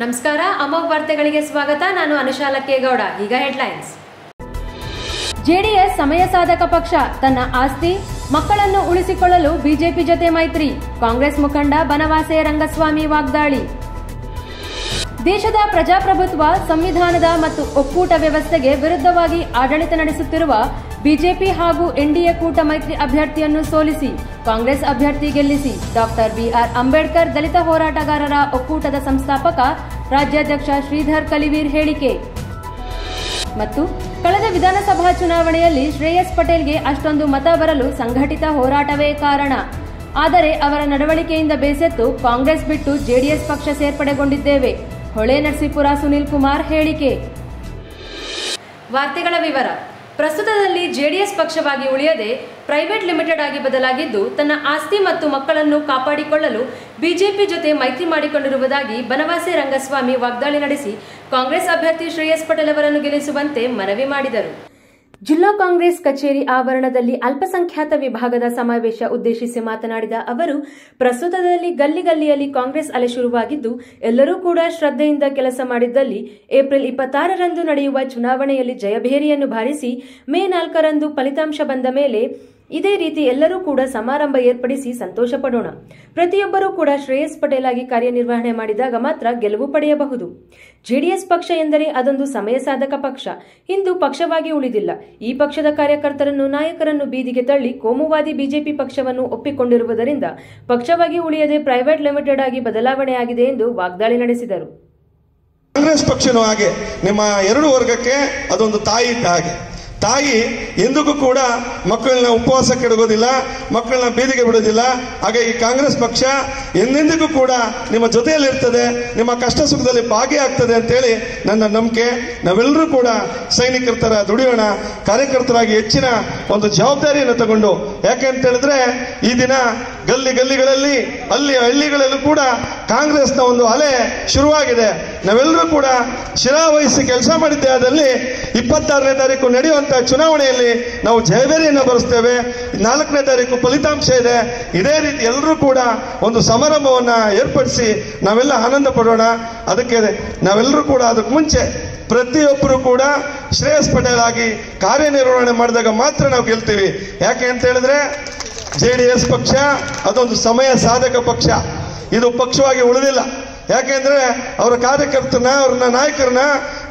ನಮಸ್ಕಾರ ಅಮೋಘ ವಾರ್ತೆಗಳಿಗೆ ಸ್ವಾಗತ. ನಾನು ಅನುಷಾ ಲಕ್ಕೇಗೌಡ. ಈಗ ಹೆಡ್ಲೈನ್ಸ್. ಜೆಡಿಎಸ್ ಸಮಯ ಸಾಧಕ ಪಕ್ಷ, ತನ್ನ ಆಸ್ತಿ ಮಕ್ಕಳನ್ನು ಉಳಿಸಿಕೊಳ್ಳಲು ಬಿಜೆಪಿ ಜೊತೆ ಮೈತ್ರಿ. ಕಾಂಗ್ರೆಸ್ ಮುಖಂಡ ಬನವಾಸೆ ರಂಗಸ್ವಾಮಿ ವಾಗ್ದಾಳಿ. ದೇಶದ ಪ್ರಜಾಪ್ರಭುತ್ವ, ಸಂವಿಧಾನದ ಮತ್ತು ಒಕ್ಕೂಟ ವ್ಯವಸ್ಥೆಗೆ ವಿರುದ್ಧವಾಗಿ ಆಡಳಿತ ನಡೆಸುತ್ತಿರುವ ಬಿಜೆಪಿ ಹಾಗೂ ಎನ್ಡಿಎ ಕೂಟ ಮೈತ್ರಿ ಅಭ್ಯರ್ಥಿಯನ್ನು ಸೋಲಿಸಿ ಕಾಂಗ್ರೆಸ್ ಅಭ್ಯರ್ಥಿ ಗೆಲ್ಲಿಸಿ. ಡಾಕ್ಟರ್ ಬಿಆರ್ ಅಂಬೇಡ್ಕರ್ ದಲಿತ ಹೋರಾಟಗಾರರ ಒಕ್ಕೂಟದ ಸಂಸ್ಥಾಪಕ ರಾಜ್ಯಾಧ್ಯಕ್ಷ ಶ್ರೀಧರ್ ಕಲಿವೀರ್ ಹೇಳಿಕೆ. ಮತ್ತು ಕಳೆದ ವಿಧಾನಸಭಾ ಚುನಾವಣೆಯಲ್ಲಿ ಶ್ರೇಯಸ್ ಪಟೇಲ್ಗೆ ಅಷ್ಟೊಂದು ಮತ ಬರಲು ಸಂಘಟಿತ ಹೋರಾಟವೇ ಕಾರಣ. ಆದರೆ ಅವರ ನಡವಳಿಕೆಯಿಂದ ಬೇಸತ್ತು ಕಾಂಗ್ರೆಸ್ ಬಿಟ್ಟು ಜೆಡಿಎಸ್ ಪಕ್ಷ ಸೇರ್ಪಡೆಗೊಂಡಿದ್ದೇವೆ. ಹೊಳೆ ನರಸೀಪುರ ಸುನಿಲ್ ಕುಮಾರ್ ಹೇಳಿಕೆ. ವಾರ್ತೆಗಳ ವಿವರ. ಪ್ರಸ್ತುತದಲ್ಲಿ ಜೆಡಿಎಸ್ ಪಕ್ಷವಾಗಿ ಉಳಿಯದೆ ಪ್ರೈವೇಟ್ ಲಿಮಿಟೆಡ್ ಆಗಿ ಬದಲಾಗಿದ್ದು, ತನ್ನ ಆಸ್ತಿ ಮತ್ತು ಮಕ್ಕಳನ್ನು ಕಾಪಾಡಿಕೊಳ್ಳಲು ಬಿಜೆಪಿ ಜೊತೆ ಮೈತ್ರಿ ಮಾಡಿಕೊಂಡಿರುವುದಾಗಿ ಬನವಾಸೆ ರಂಗಸ್ವಾಮಿ ವಾಗ್ದಾಳಿ ನಡೆಸಿ ಕಾಂಗ್ರೆಸ್ ಅಭ್ಯರ್ಥಿ ಶ್ರೇಯಸ್ ಪಟೇಲ್ ಅವರನ್ನು ಗೆಲ್ಲಿಸುವಂತೆ ಮನವಿ ಮಾಡಿದರು. ಜಿಲ್ಲಾ ಕಾಂಗ್ರೆಸ್ ಕಚೇರಿ ಆವರಣದಲ್ಲಿ ಅಲ್ಪಸಂಖ್ಯಾತ ವಿಭಾಗದ ಸಮಾವೇಶ ಉದ್ದೇಶಿಸಿ ಮಾತನಾಡಿದ ಅವರು, ಪ್ರಸ್ತುತದಲ್ಲಿ ಗಲ್ಲಿಯಲ್ಲಿ ಕಾಂಗ್ರೆಸ್ ಅಲೆ ಶುರುವಾಗಿದ್ದು, ಎಲ್ಲರೂ ಕೂಡ ಶ್ರದ್ಧೆಯಿಂದ ಕೆಲಸ ಮಾಡಿದ್ದಲ್ಲಿ ಏಪ್ರಿಲ್ 26ರಂದು ನಡೆಯುವ ಚುನಾವಣೆಯಲ್ಲಿ ಜಯಭೇರಿಯನ್ನು ಬಾರಿಸಿ ಮೇ 4ರಂದು ಫಲಿತಾಂಶ ಬಂದ ಮೇಲೆ ಇದೇ ರೀತಿ ಎಲ್ಲರೂ ಕೂಡ ಸಮಾರಂಭ ಏರ್ಪಡಿಸಿ ಸಂತೋಷ ಪಡೋಣ. ಪ್ರತಿಯೊಬ್ಬರೂ ಕೂಡ ಶ್ರೇಯಸ್ ಪಟೇಲ್ ಆಗಿ ಕಾರ್ಯನಿರ್ವಹಣೆ ಮಾಡಿದಾಗ ಮಾತ್ರ ಗೆಲುವು ಪಡೆಯಬಹುದು. ಜೆಡಿಎಸ್ ಪಕ್ಷ ಎಂದರೆ ಅದೊಂದು ಸಮಯ ಸಾಧಕ ಪಕ್ಷ. ಇಂದು ಪಕ್ಷವಾಗಿ ಉಳಿದಿಲ್ಲ. ಈ ಪಕ್ಷದ ಕಾರ್ಯಕರ್ತರನ್ನು, ನಾಯಕರನ್ನು ಬೀದಿಗೆ ತಳ್ಳಿ ಕೋಮುವಾದಿ ಬಿಜೆಪಿ ಪಕ್ಷವನ್ನು ಒಪ್ಪಿಕೊಂಡಿರುವುದರಿಂದ ಪಕ್ಷವಾಗಿ ಉಳಿಯದೆ ಪ್ರೈವೇಟ್ ಲಿಮಿಟೆಡ್ ಆಗಿ ಬದಲಾವಣೆಯಾಗಿದೆ ಎಂದು ವಾಗ್ದಾಳಿ ನಡೆಸಿದರು. ಕಾಂಗ್ರೆಸ್ ಪಕ್ಷನೂ ಹಾಗೆ, ನಿಮ್ಮ ಎರಡು ವರ್ಗಕ್ಕೆ ಅದೊಂದು ತಾಯಿ ಇದ್ದ ಹಾಗೆ. ತಾಯಿ ಎಂದಿಗೂ ಕೂಡ ಮಕ್ಕಳನ್ನ ಉಪವಾಸಕ್ಕೆ ಇಡೋದಿಲ್ಲ, ಮಕ್ಕಳನ್ನ ಬೀದಿಗೆ ಬಿಡೋದಿಲ್ಲ. ಹಾಗೆ ಈ ಕಾಂಗ್ರೆಸ್ ಪಕ್ಷ ಎಂದೆಂದಿಗೂ ಕೂಡ ನಿಮ್ಮ ಜೊತೆಯಲ್ಲಿರ್ತದೆ, ನಿಮ್ಮ ಕಷ್ಟ ಸುಖದಲ್ಲಿ ಭಾಗಿಯಾಗ್ತದೆ ಅಂತೇಳಿ ನನ್ನ ನಂಬಿಕೆ. ನಾವೆಲ್ಲರೂ ಕೂಡ ಸೈನಿಕರ ತರ ದುಡಿಯೋಣ, ಕಾರ್ಯಕರ್ತರಾಗಿ ಹೆಚ್ಚಿನ ಒಂದು ಜವಾಬ್ದಾರಿಯನ್ನು ತಗೊಂಡು. ಯಾಕೆ ಅಂತ ಹೇಳಿದ್ರೆ ಈ ದಿನ ಗಲ್ಲಿಗಳಲ್ಲಿ ಅಲ್ಲಿ ಹಳ್ಳಿಗಳಲ್ಲೂ ಕೂಡ ಕಾಂಗ್ರೆಸ್ನ ಒಂದು ಅಲೆ ಶುರುವಾಗಿದೆ. ನಾವೆಲ್ಲರೂ ಕೂಡ ಶಿರಾವಹಿಸಿ ಕೆಲಸ ಮಾಡಿದ್ದೆ. ಅದರಲ್ಲಿ 26ನೇ ತಾರೀಕು ನಡೆಯುವಂತ ಚುನಾವಣೆಯಲ್ಲಿ ನಾವು ಜಯಭೇರಿಯನ್ನು ಬರೆಸ್ತೇವೆ. 4ನೇ ತಾರೀಕು ಫಲಿತಾಂಶ ಇದೆ. ಇದೇ ರೀತಿ ಎಲ್ಲರೂ ಕೂಡ ಒಂದು ಸಮಾರಂಭವನ್ನ ಏರ್ಪಡಿಸಿ ನಾವೆಲ್ಲ ಆನಂದ ಪಡೋಣ. ಅದಕ್ಕೆ ನಾವೆಲ್ಲರೂ ಕೂಡ ಅದಕ್ಕೆ ಮುಂಚೆ ಪ್ರತಿಯೊಬ್ಬರು ಕೂಡ ಶ್ರೇಯಸ್ ಪಟೇಲ್ ಆಗಿ ಕಾರ್ಯನಿರ್ವಹಣೆ ಮಾಡಿದಾಗ ಮಾತ್ರ ನಾವು ಗೆಲ್ತೀವಿ. ಯಾಕೆ ಅಂತ ಹೇಳಿದ್ರೆ ಜೆಡಿಎಸ್ ಪಕ್ಷ ಅದೊಂದು ಸಮಯ ಸಾಧಕ ಪಕ್ಷ. ಇದು ಪಕ್ಷವಾಗಿ ಉಳಿದಿಲ್ಲ. ಯಾಕೆಂದ್ರೆ ಅವರ ಕಾರ್ಯಕರ್ತರನ್ನ, ಅವ್ರನ್ನ ನಾಯಕರನ್ನ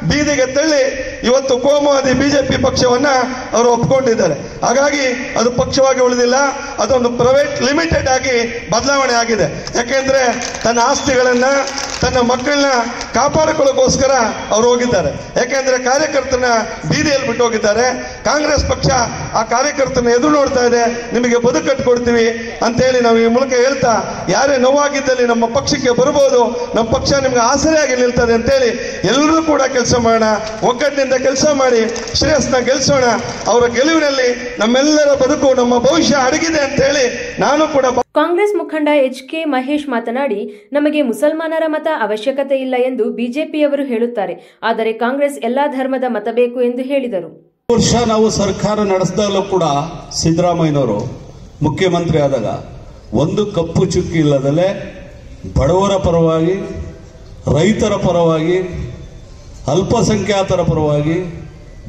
ಬೀದಿಗೆ ತಳ್ಳಿ ಇವತ್ತು ಕೋಮುವಾದಿ ಬಿಜೆಪಿ ಪಕ್ಷವನ್ನ ಅವರು ಒಪ್ಕೊಂಡಿದ್ದಾರೆ. ಹಾಗಾಗಿ ಅದು ಪಕ್ಷವಾಗಿ ಉಳಿದಿಲ್ಲ, ಅದೊಂದು ಪ್ರೈವೇಟ್ ಲಿಮಿಟೆಡ್ ಆಗಿ ಬದಲಾವಣೆ ಆಗಿದೆ. ಯಾಕೆಂದ್ರೆ ತನ್ನ ಆಸ್ತಿಗಳನ್ನ, ತನ್ನ ಮಕ್ಕಳನ್ನ ಕಾಪಾಡಿಕೊಳ್ಳೋಕೋಸ್ಕರ ಅವರು ಹೋಗಿದ್ದಾರೆ. ಯಾಕೆಂದ್ರೆ ಕಾರ್ಯಕರ್ತರನ್ನ ಬೀದಿಯಲ್ಲಿ ಬಿಟ್ಟು ಹೋಗಿದ್ದಾರೆ. ಕಾಂಗ್ರೆಸ್ ಪಕ್ಷ ಆ ಕಾರ್ಯಕರ್ತರನ್ನ ಎದುರು ನೋಡ್ತಾ ಇದೆ, ನಿಮಗೆ ಬದುಕು ಕಟ್ಟಿಕೊಡ್ತೀವಿ ಅಂತೇಳಿ ನಾವು ಈ ಮೂಲಕ ಹೇಳ್ತಾ, ಯಾರೇ ನೋವಾಗಿದ್ದಲ್ಲಿ ನಮ್ಮ ಪಕ್ಷಕ್ಕೆ ಬರಬಹುದು, ನಮ್ಮ ಪಕ್ಷ ನಿಮ್ಗೆ ಆಸರೆಯಾಗಿ ನಿಲ್ತದೆ ಅಂತೇಳಿ ಎಲ್ಲರೂ ಕೂಡ ಕೆಲಸ ಮಾಡೋಣ. ಒಗ್ಗಟ್ಟಿನಿಂದ ಕೆಲಸ ಮಾಡಿ ಶ್ರೇಯಸ್ನ ಗೆಲ್ಲಿಸೋಣ. ಅವರ ಗೆಲುವಿನಲ್ಲಿ ನಮ್ಮೆಲ್ಲರ ಬದುಕು, ನಮ್ಮ ಭವಿಷ್ಯ ಅಡಗಿದೆ ಅಂತ ಹೇಳಿ ನಾನು ಕೂಡ. ಕಾಂಗ್ರೆಸ್ ಮುಖಂಡ ಎಚ್.ಕೆ. ಮಹೇಶ್ ಮಾತನಾಡಿ, ನಮಗೆ ಮುಸಲ್ಮಾನರ ಮತ ಅವಶ್ಯಕತೆ ಇಲ್ಲ ಎಂದು ಬಿಜೆಪಿಯವರು ಹೇಳುತ್ತಾರೆ. ಆದರೆ ಕಾಂಗ್ರೆಸ್ ಎಲ್ಲಾ ಧರ್ಮದ ಮತ ಬೇಕು ಎಂದು ಹೇಳಿದರು. ವರ್ಷ ನಾವು ಸರ್ಕಾರ ನಡೆಸಿದಾಗಲೂ ಕೂಡ ಸಿದ್ದರಾಮಯ್ಯನವರು ಮುಖ್ಯಮಂತ್ರಿ ಆದಾಗ ಒಂದು ಕಪ್ಪು ಚುಕ್ಕಿ ಇಲ್ಲದಲ್ಲೇ ಬಡವರ ಪರವಾಗಿ, ರೈತರ ಪರವಾಗಿ, ಅಲ್ಪಸಂಖ್ಯಾತರ ಪರವಾಗಿ,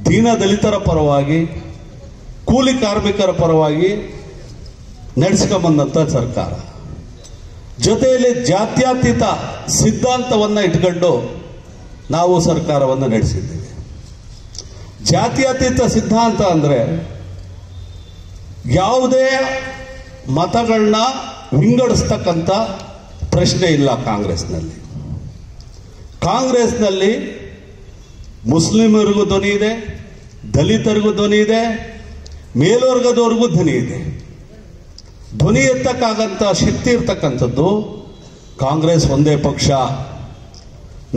ದೀನ ದಲಿತರ ಪರವಾಗಿ, ಕೂಲಿ ಕಾರ್ಮಿಕರ ಪರವಾಗಿ ನಡೆಸ್ಕೊಂಬಂದಂತ ಸರ್ಕಾರ. ಜೊತೆಯಲ್ಲಿ ಜಾತ್ಯತೀತ ಸಿದ್ಧಾಂತವನ್ನ ಇಟ್ಕೊಂಡು ನಾವು ಸರ್ಕಾರವನ್ನು ನಡೆಸಿದ್ದೀವಿ. ಜಾತ್ಯತೀತ ಸಿದ್ಧಾಂತ ಅಂದ್ರೆ ಯಾವುದೇ ಮತಗಳನ್ನ ವಿಂಗಡಿಸ್ತಕ್ಕಂಥ ಪ್ರಶ್ನೆ ಇಲ್ಲ ಕಾಂಗ್ರೆಸ್ನಲ್ಲಿ. ಕಾಂಗ್ರೆಸ್ನಲ್ಲಿ ಮುಸ್ಲಿಮರಿಗೂ ಧ್ವನಿ ಇದೆ, ದಲಿತರಿಗೂ ಧ್ವನಿ ಇದೆ, ಮೇಲ್ವರ್ಗದವರಿಗೂ ಧ್ವನಿ ಇದೆ. ಧ್ವನಿ ಎತ್ತಕ್ಕಾಗಂತ ಶಕ್ತಿ ಇರ್ತಕ್ಕಂಥದ್ದು ಕಾಂಗ್ರೆಸ್ ಒಂದೇ ಪಕ್ಷ.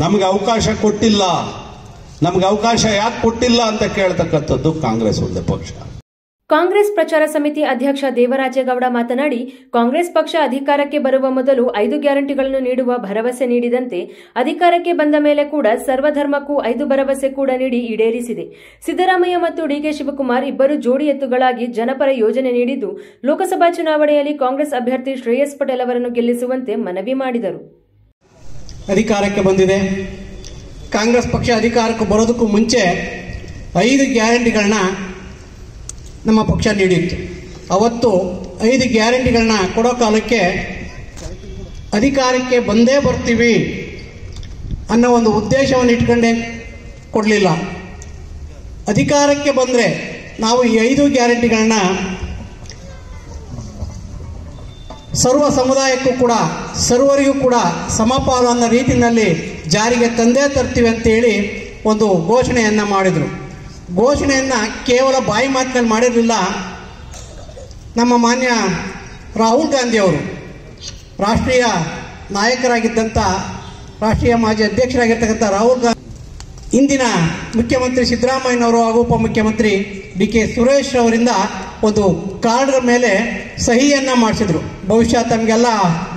ನಮಗೆ ಅವಕಾಶ ಕೊಟ್ಟಿಲ್ಲ, ನಮಗೆ ಅವಕಾಶ ಯಾಕೆ ಕೊಟ್ಟಿಲ್ಲ ಅಂತ ಕೇಳ್ತಕ್ಕಂಥದ್ದು ಕಾಂಗ್ರೆಸ್ ಒಂದೇ ಪಕ್ಷ. ಕಾಂಗ್ರೆಸ್ ಪ್ರಚಾರ ಸಮಿತಿ ಅಧ್ಯಕ್ಷ ದೇವರಾಜೇಗೌಡ ಮಾತನಾಡಿ, ಕಾಂಗ್ರೆಸ್ ಪಕ್ಷ ಅಧಿಕಾರಕ್ಕೆ ಬರುವ ಮೊದಲು 5 ಗ್ಯಾರಂಟಿಗಳನ್ನು ನೀಡುವ ಭರವಸೆ ನೀಡಿದಂತೆ ಅಧಿಕಾರಕ್ಕೆ ಬಂದ ಮೇಲೆ ಕೂಡ ಸರ್ವಧರ್ಮಕ್ಕೂ 5 ಭರವಸೆ ಕೂಡ ನೀಡಿ ಈಡೇರಿಸಿದೆ. ಸಿದ್ದರಾಮಯ್ಯ ಮತ್ತು ಡಿಕೆ ಶಿವಕುಮಾರ್ ಇಬ್ಬರು ಜೋಡಿ ಎತ್ತುಗಳಾಗಿ ಜನಪರ ಯೋಜನೆ ನೀಡಿದ್ದು, ಲೋಕಸಭಾ ಚುನಾವಣೆಯಲ್ಲಿ ಕಾಂಗ್ರೆಸ್ ಅಭ್ಯರ್ಥಿ ಶ್ರೇಯಸ್ ಪಟೇಲ್ ಅವರನ್ನು ಗೆಲ್ಲಿಸುವಂತೆ ಮನವಿ ಮಾಡಿದರು. ಅಧಿಕಾರಕ್ಕೆ ಬಂದಿದೆ. ಕಾಂಗ್ರೆಸ್ ಪಕ್ಷ ಅಧಿಕಾರಕ್ಕೆ ಬರೋದಕ್ಕೂ ಮುಂಚೆ 5 ಗ್ಯಾರಂಟಿಗಳನ್ನ ನಮ್ಮ ಪಕ್ಷ ನೀಡಿತ್ತು. ಅವತ್ತು 5 ಗ್ಯಾರಂಟಿಗಳನ್ನ ಕೊಡೋ ಕಾಲಕ್ಕೆ ಅಧಿಕಾರಕ್ಕೆ ಬಂದೇ ಬರ್ತೀವಿ ಅನ್ನೋ ಒಂದು ಉದ್ದೇಶವನ್ನು ಇಟ್ಕೊಂಡೇ ಕೊಡಲಿಲ್ಲ. ಅಧಿಕಾರಕ್ಕೆ ಬಂದರೆ ನಾವು ಈ 5 ಗ್ಯಾರಂಟಿಗಳನ್ನ ಸರ್ವ ಸಮುದಾಯಕ್ಕೂ ಕೂಡ ಸರ್ವರಿಗೂ ಕೂಡ ಸಮಪಾಲು ಅನ್ನೋ ರೀತಿಯಲ್ಲಿ ಜಾರಿಗೆ ತಂದೇ ತರ್ತೀವಿ ಅಂತೇಳಿ ಒಂದು ಘೋಷಣೆಯನ್ನು ಮಾಡಿದರು. ಘೋಷಣೆಯನ್ನು ಕೇವಲ ಬಾಯಿ ಮಾತಿನಲ್ಲಿ ಮಾಡಿರಲಿಲ್ಲ. ನಮ್ಮ ಮಾನ್ಯ ರಾಹುಲ್ ಗಾಂಧಿಯವರು ರಾಷ್ಟ್ರೀಯ ನಾಯಕರಾಗಿದ್ದಂಥ ರಾಷ್ಟ್ರೀಯ ಮಾಜಿ ಅಧ್ಯಕ್ಷರಾಗಿರ್ತಕ್ಕಂಥ ರಾಹುಲ್ ಗಾಂಧಿ ಇಂದಿನ ಮುಖ್ಯಮಂತ್ರಿ ಸಿದ್ದರಾಮಯ್ಯನವರು ಹಾಗೂ ಉಪಮುಖ್ಯಮಂತ್ರಿ ಡಿ ಕೆ ಸುರೇಶ್ ಅವರಿಂದ ಒಂದು ಕಾರ್ಡ್ ಮೇಲೆ ಸಹಿಯನ್ನು ಮಾಡಿಸಿದ್ರು. ಬಹುಶಃ ತಮಗೆಲ್ಲ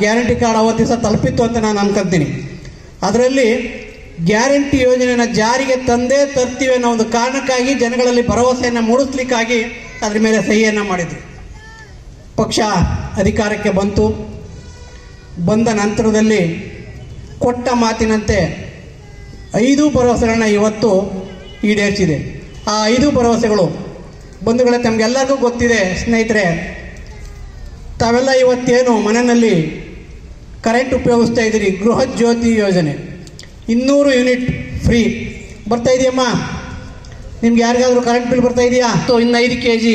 ಗ್ಯಾರಂಟಿ ಕಾರ್ಡ್ ಅವತ್ತು ದಿವಸ ತಲುಪಿತ್ತು ಅಂತ ನಾನು ಅನ್ಕೊಂತೀನಿ. ಅದರಲ್ಲಿ ಗ್ಯಾರಂಟಿ ಯೋಜನೆಯನ್ನು ಜಾರಿಗೆ ತಂದೇ ತರ್ತೀವಿ ಅನ್ನೋ ಒಂದು ಕಾರಣಕ್ಕಾಗಿ ಜನಗಳಲ್ಲಿ ಭರವಸೆಯನ್ನು ಮೂಡಿಸ್ಲಿಕ್ಕಾಗಿ ಅದರ ಮೇಲೆ ಸಹಿಯನ್ನು ಮಾಡಿದರು. ಪಕ್ಷ ಅಧಿಕಾರಕ್ಕೆ ಬಂತು. ಬಂದ ನಂತರದಲ್ಲಿ ಕೊಟ್ಟ ಮಾತಿನಂತೆ 5 ಭರವಸೆಗಳನ್ನ ಇವತ್ತು ಈಡೇರಿಸಿದೆ. ಆ 5 ಭರವಸೆಗಳು ಬಂಧುಗಳೇ ತಮಗೆಲ್ಲರಿಗೂ ಗೊತ್ತಿದೆ. ಸ್ನೇಹಿತರೆ, ತಾವೆಲ್ಲ ಇವತ್ತೇನು ಮನೆಯಲ್ಲಿ ಕರೆಂಟ್ ಉಪಯೋಗಿಸ್ತಾ ಇದ್ದೀರಿ, ಗೃಹ ಜ್ಯೋತಿ ಯೋಜನೆ 200 ಯೂನಿಟ್ ಫ್ರೀ ಬರ್ತಾ ಇದೆಯಮ್ಮ. ನಿಮ್ಗೆ ಯಾರಿಗಾದರೂ ಕರೆಂಟ್ ಬಿಲ್ ಬರ್ತಾ ಇದೆಯಾ? ಇನ್ನು 5 kg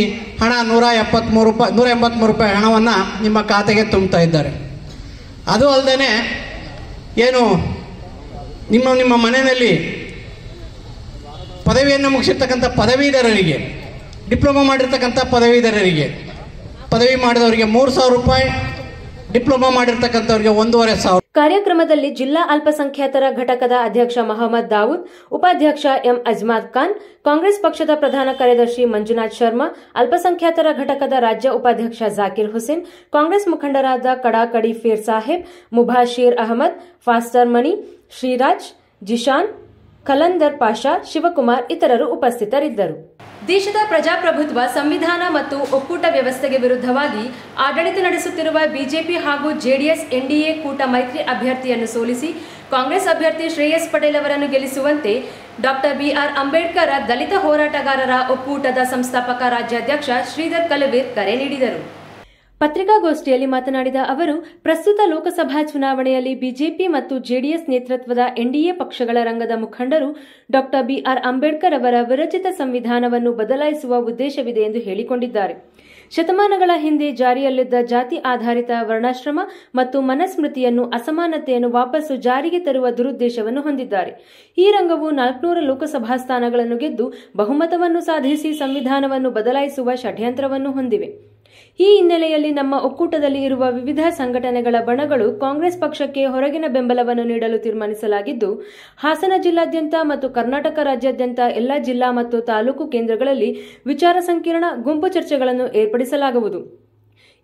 ಹಣ 183 ರೂಪಾಯಿ ಹಣವನ್ನು ನಿಮ್ಮ ಖಾತೆಗೆ ತುಂಬ್ತಾ ಇದ್ದಾರೆ. ಅದು ಅಲ್ಲದೆ ಏನು ನಿಮ್ಮ ಮನೆಯಲ್ಲಿ ಪದವಿಯನ್ನು ಮುಗಿಸಿರ್ತಕ್ಕಂಥ ಪದವೀಧರರಿಗೆ, ಡಿಪ್ಲೊಮಾ ಮಾಡಿರ್ತಕ್ಕಂಥ ಪದವೀಧರರಿಗೆ, ಪದವಿ ಮಾಡಿದವರಿಗೆ 3,000 ರೂಪಾಯಿ, ಡಿಪ್ಲೊಮಾ ಮಾಡಿರ್ತಕ್ಕಂಥವ್ರಿಗೆ 1,500. ಕಾರ್ಯಕ್ರಮದಲ್ಲಿ ಜಿಲ್ಲಾ ಅಲ್ಪಸಂಖ್ಯಾತರ ಘಟಕದ ಅಧ್ಯಕ್ಷ ಮೊಹಮ್ಮದ್ ದಾವೂದ್, ಉಪಾಧ್ಯಕ್ಷ ಎಂ ಅಜ್ಮಾದ್ ಖಾನ್, ಕಾಂಗ್ರೆಸ್ ಪಕ್ಷದ ಪ್ರಧಾನ ಕಾರ್ಯದರ್ಶಿ ಮಂಜುನಾಥ್ ಶರ್ಮಾ, ಅಲ್ಪಸಂಖ್ಯಾತರ ಘಟಕದ ರಾಜ್ಯ ಉಪಾಧ್ಯಕ್ಷ ಜಾಕಿರ್ ಹುಸೇನ್, ಕಾಂಗ್ರೆಸ್ ಮುಖಂಡರಾದ ಕಡಾಕಡಿ ಫೀರ್ ಸಾಹೇಬ್, ಮುಬಾಶೀರ್ ಅಹಮದ್, ಫಾಸ್ಟರ್ ಮಣಿ, ಶ್ರೀರಾಜ್, ಜಿಶಾನ್, ಖಲಂದರ್ ಪಾಷಾ, ಶಿವಕುಮಾರ್ ಇತರರು ಉಪಸ್ಥಿತರಿದ್ದರು. ದೇಶದ ಪ್ರಜಾಪ್ರಭುತ್ವ, ಸಂವಿಧಾನ ಮತ್ತು ಒಕ್ಕೂಟ ವ್ಯವಸ್ಥೆಗೆ ವಿರುದ್ಧವಾಗಿ ಆಡಳಿತ ನಡೆಸುತ್ತಿರುವ ಬಿಜೆಪಿ ಹಾಗೂ ಜೆಡಿಎಸ್ ಎನ್ಡಿಎ ಕೂಟ ಮೈತ್ರಿ ಅಭ್ಯರ್ಥಿಯನ್ನು ಸೋಲಿಸಿ ಕಾಂಗ್ರೆಸ್ ಅಭ್ಯರ್ಥಿ ಶ್ರೇಯಸ್ ಪಟೇಲ್ ಅವರನ್ನು ಗೆಲ್ಲಿಸುವಂತೆ ಡಾಕ್ಟರ್ ಬಿಆರ್ ಅಂಬೇಡ್ಕರ್ ದಲಿತ ಹೋರಾಟಗಾರರ ಒಕ್ಕೂಟದ ಸಂಸ್ಥಾಪಕ ರಾಜ್ಯಾಧ್ಯಕ್ಷ ಶ್ರೀಧರ್ ಕಲವೀರ್ ಕರೆ ನೀಡಿದರು. ಪತ್ರಿಕಾಗೋಷ್ಠಿಯಲ್ಲಿ ಮಾತನಾಡಿದ ಅವರು, ಪ್ರಸ್ತುತ ಲೋಕಸಭಾ ಚುನಾವಣೆಯಲ್ಲಿ ಬಿಜೆಪಿ ಮತ್ತು ಜೆಡಿಎಸ್ ನೇತೃತ್ವದ ಎನ್ಡಿಎ ಪಕ್ಷಗಳ ರಂಗದ ಮುಖಂಡರು ಡಾಕ್ಟರ್ ಬಿಆರ್ ಅಂಬೇಡ್ಕರ್ ಅವರ ವಿರಚಿತ ಸಂವಿಧಾನವನ್ನು ಬದಲಾಯಿಸುವ ಉದ್ದೇಶವಿದೆ ಎಂದು ಹೇಳಿಕೊಂಡಿದ್ದಾರೆ. ಶತಮಾನಗಳ ಹಿಂದೆ ಜಾರಿಯಲ್ಲಿದ್ದ ಜಾತಿ ಆಧಾರಿತ ವರ್ಣಾಶ್ರಮ ಮತ್ತು ಮನುಸ್ಮೃತಿಯನ್ನು, ಅಸಮಾನತೆಯನ್ನು ವಾಪಸ್ಸು ಜಾರಿಗೆ ತರುವ ದುರುದ್ದೇಶವನ್ನು ಹೊಂದಿದ್ದಾರೆ. ಈ ರಂಗವು 400 ಲೋಕಸಭಾ ಸ್ಥಾನಗಳನ್ನು ಗೆದ್ದು ಬಹುಮತವನ್ನು ಸಾಧಿಸಿ ಸಂವಿಧಾನವನ್ನು ಬದಲಾಯಿಸುವ ಷಡ್ಯಂತ್ರವನ್ನು ಹೊಂದಿವೆ. ಈ ಹಿನ್ನೆಲೆಯಲ್ಲಿ ನಮ್ಮ ಒಕ್ಕೂಟದಲ್ಲಿ ಇರುವ ವಿವಿಧ ಸಂಘಟನೆಗಳ ಬಣಗಳು ಕಾಂಗ್ರೆಸ್ ಪಕ್ಷಕ್ಕೆ ಹೊರಗಿನ ಬೆಂಬಲವನ್ನು ನೀಡಲು ತೀರ್ಮಾನಿಸಲಾಗಿದ್ದು, ಹಾಸನ ಜಿಲ್ಲಾದ್ಯಂತ ಮತ್ತು ಕರ್ನಾಟಕ ರಾಜ್ಯಾದ್ಯಂತ ಎಲ್ಲ ಜಿಲ್ಲಾ ಮತ್ತು ತಾಲೂಕು ಕೇಂದ್ರಗಳಲ್ಲಿ ವಿಚಾರ ಸಂಕಿರಣ, ಗುಂಪು ಚರ್ಚೆಗಳನ್ನು ಏರ್ಪಡಿಸಲಾಗುವುದು.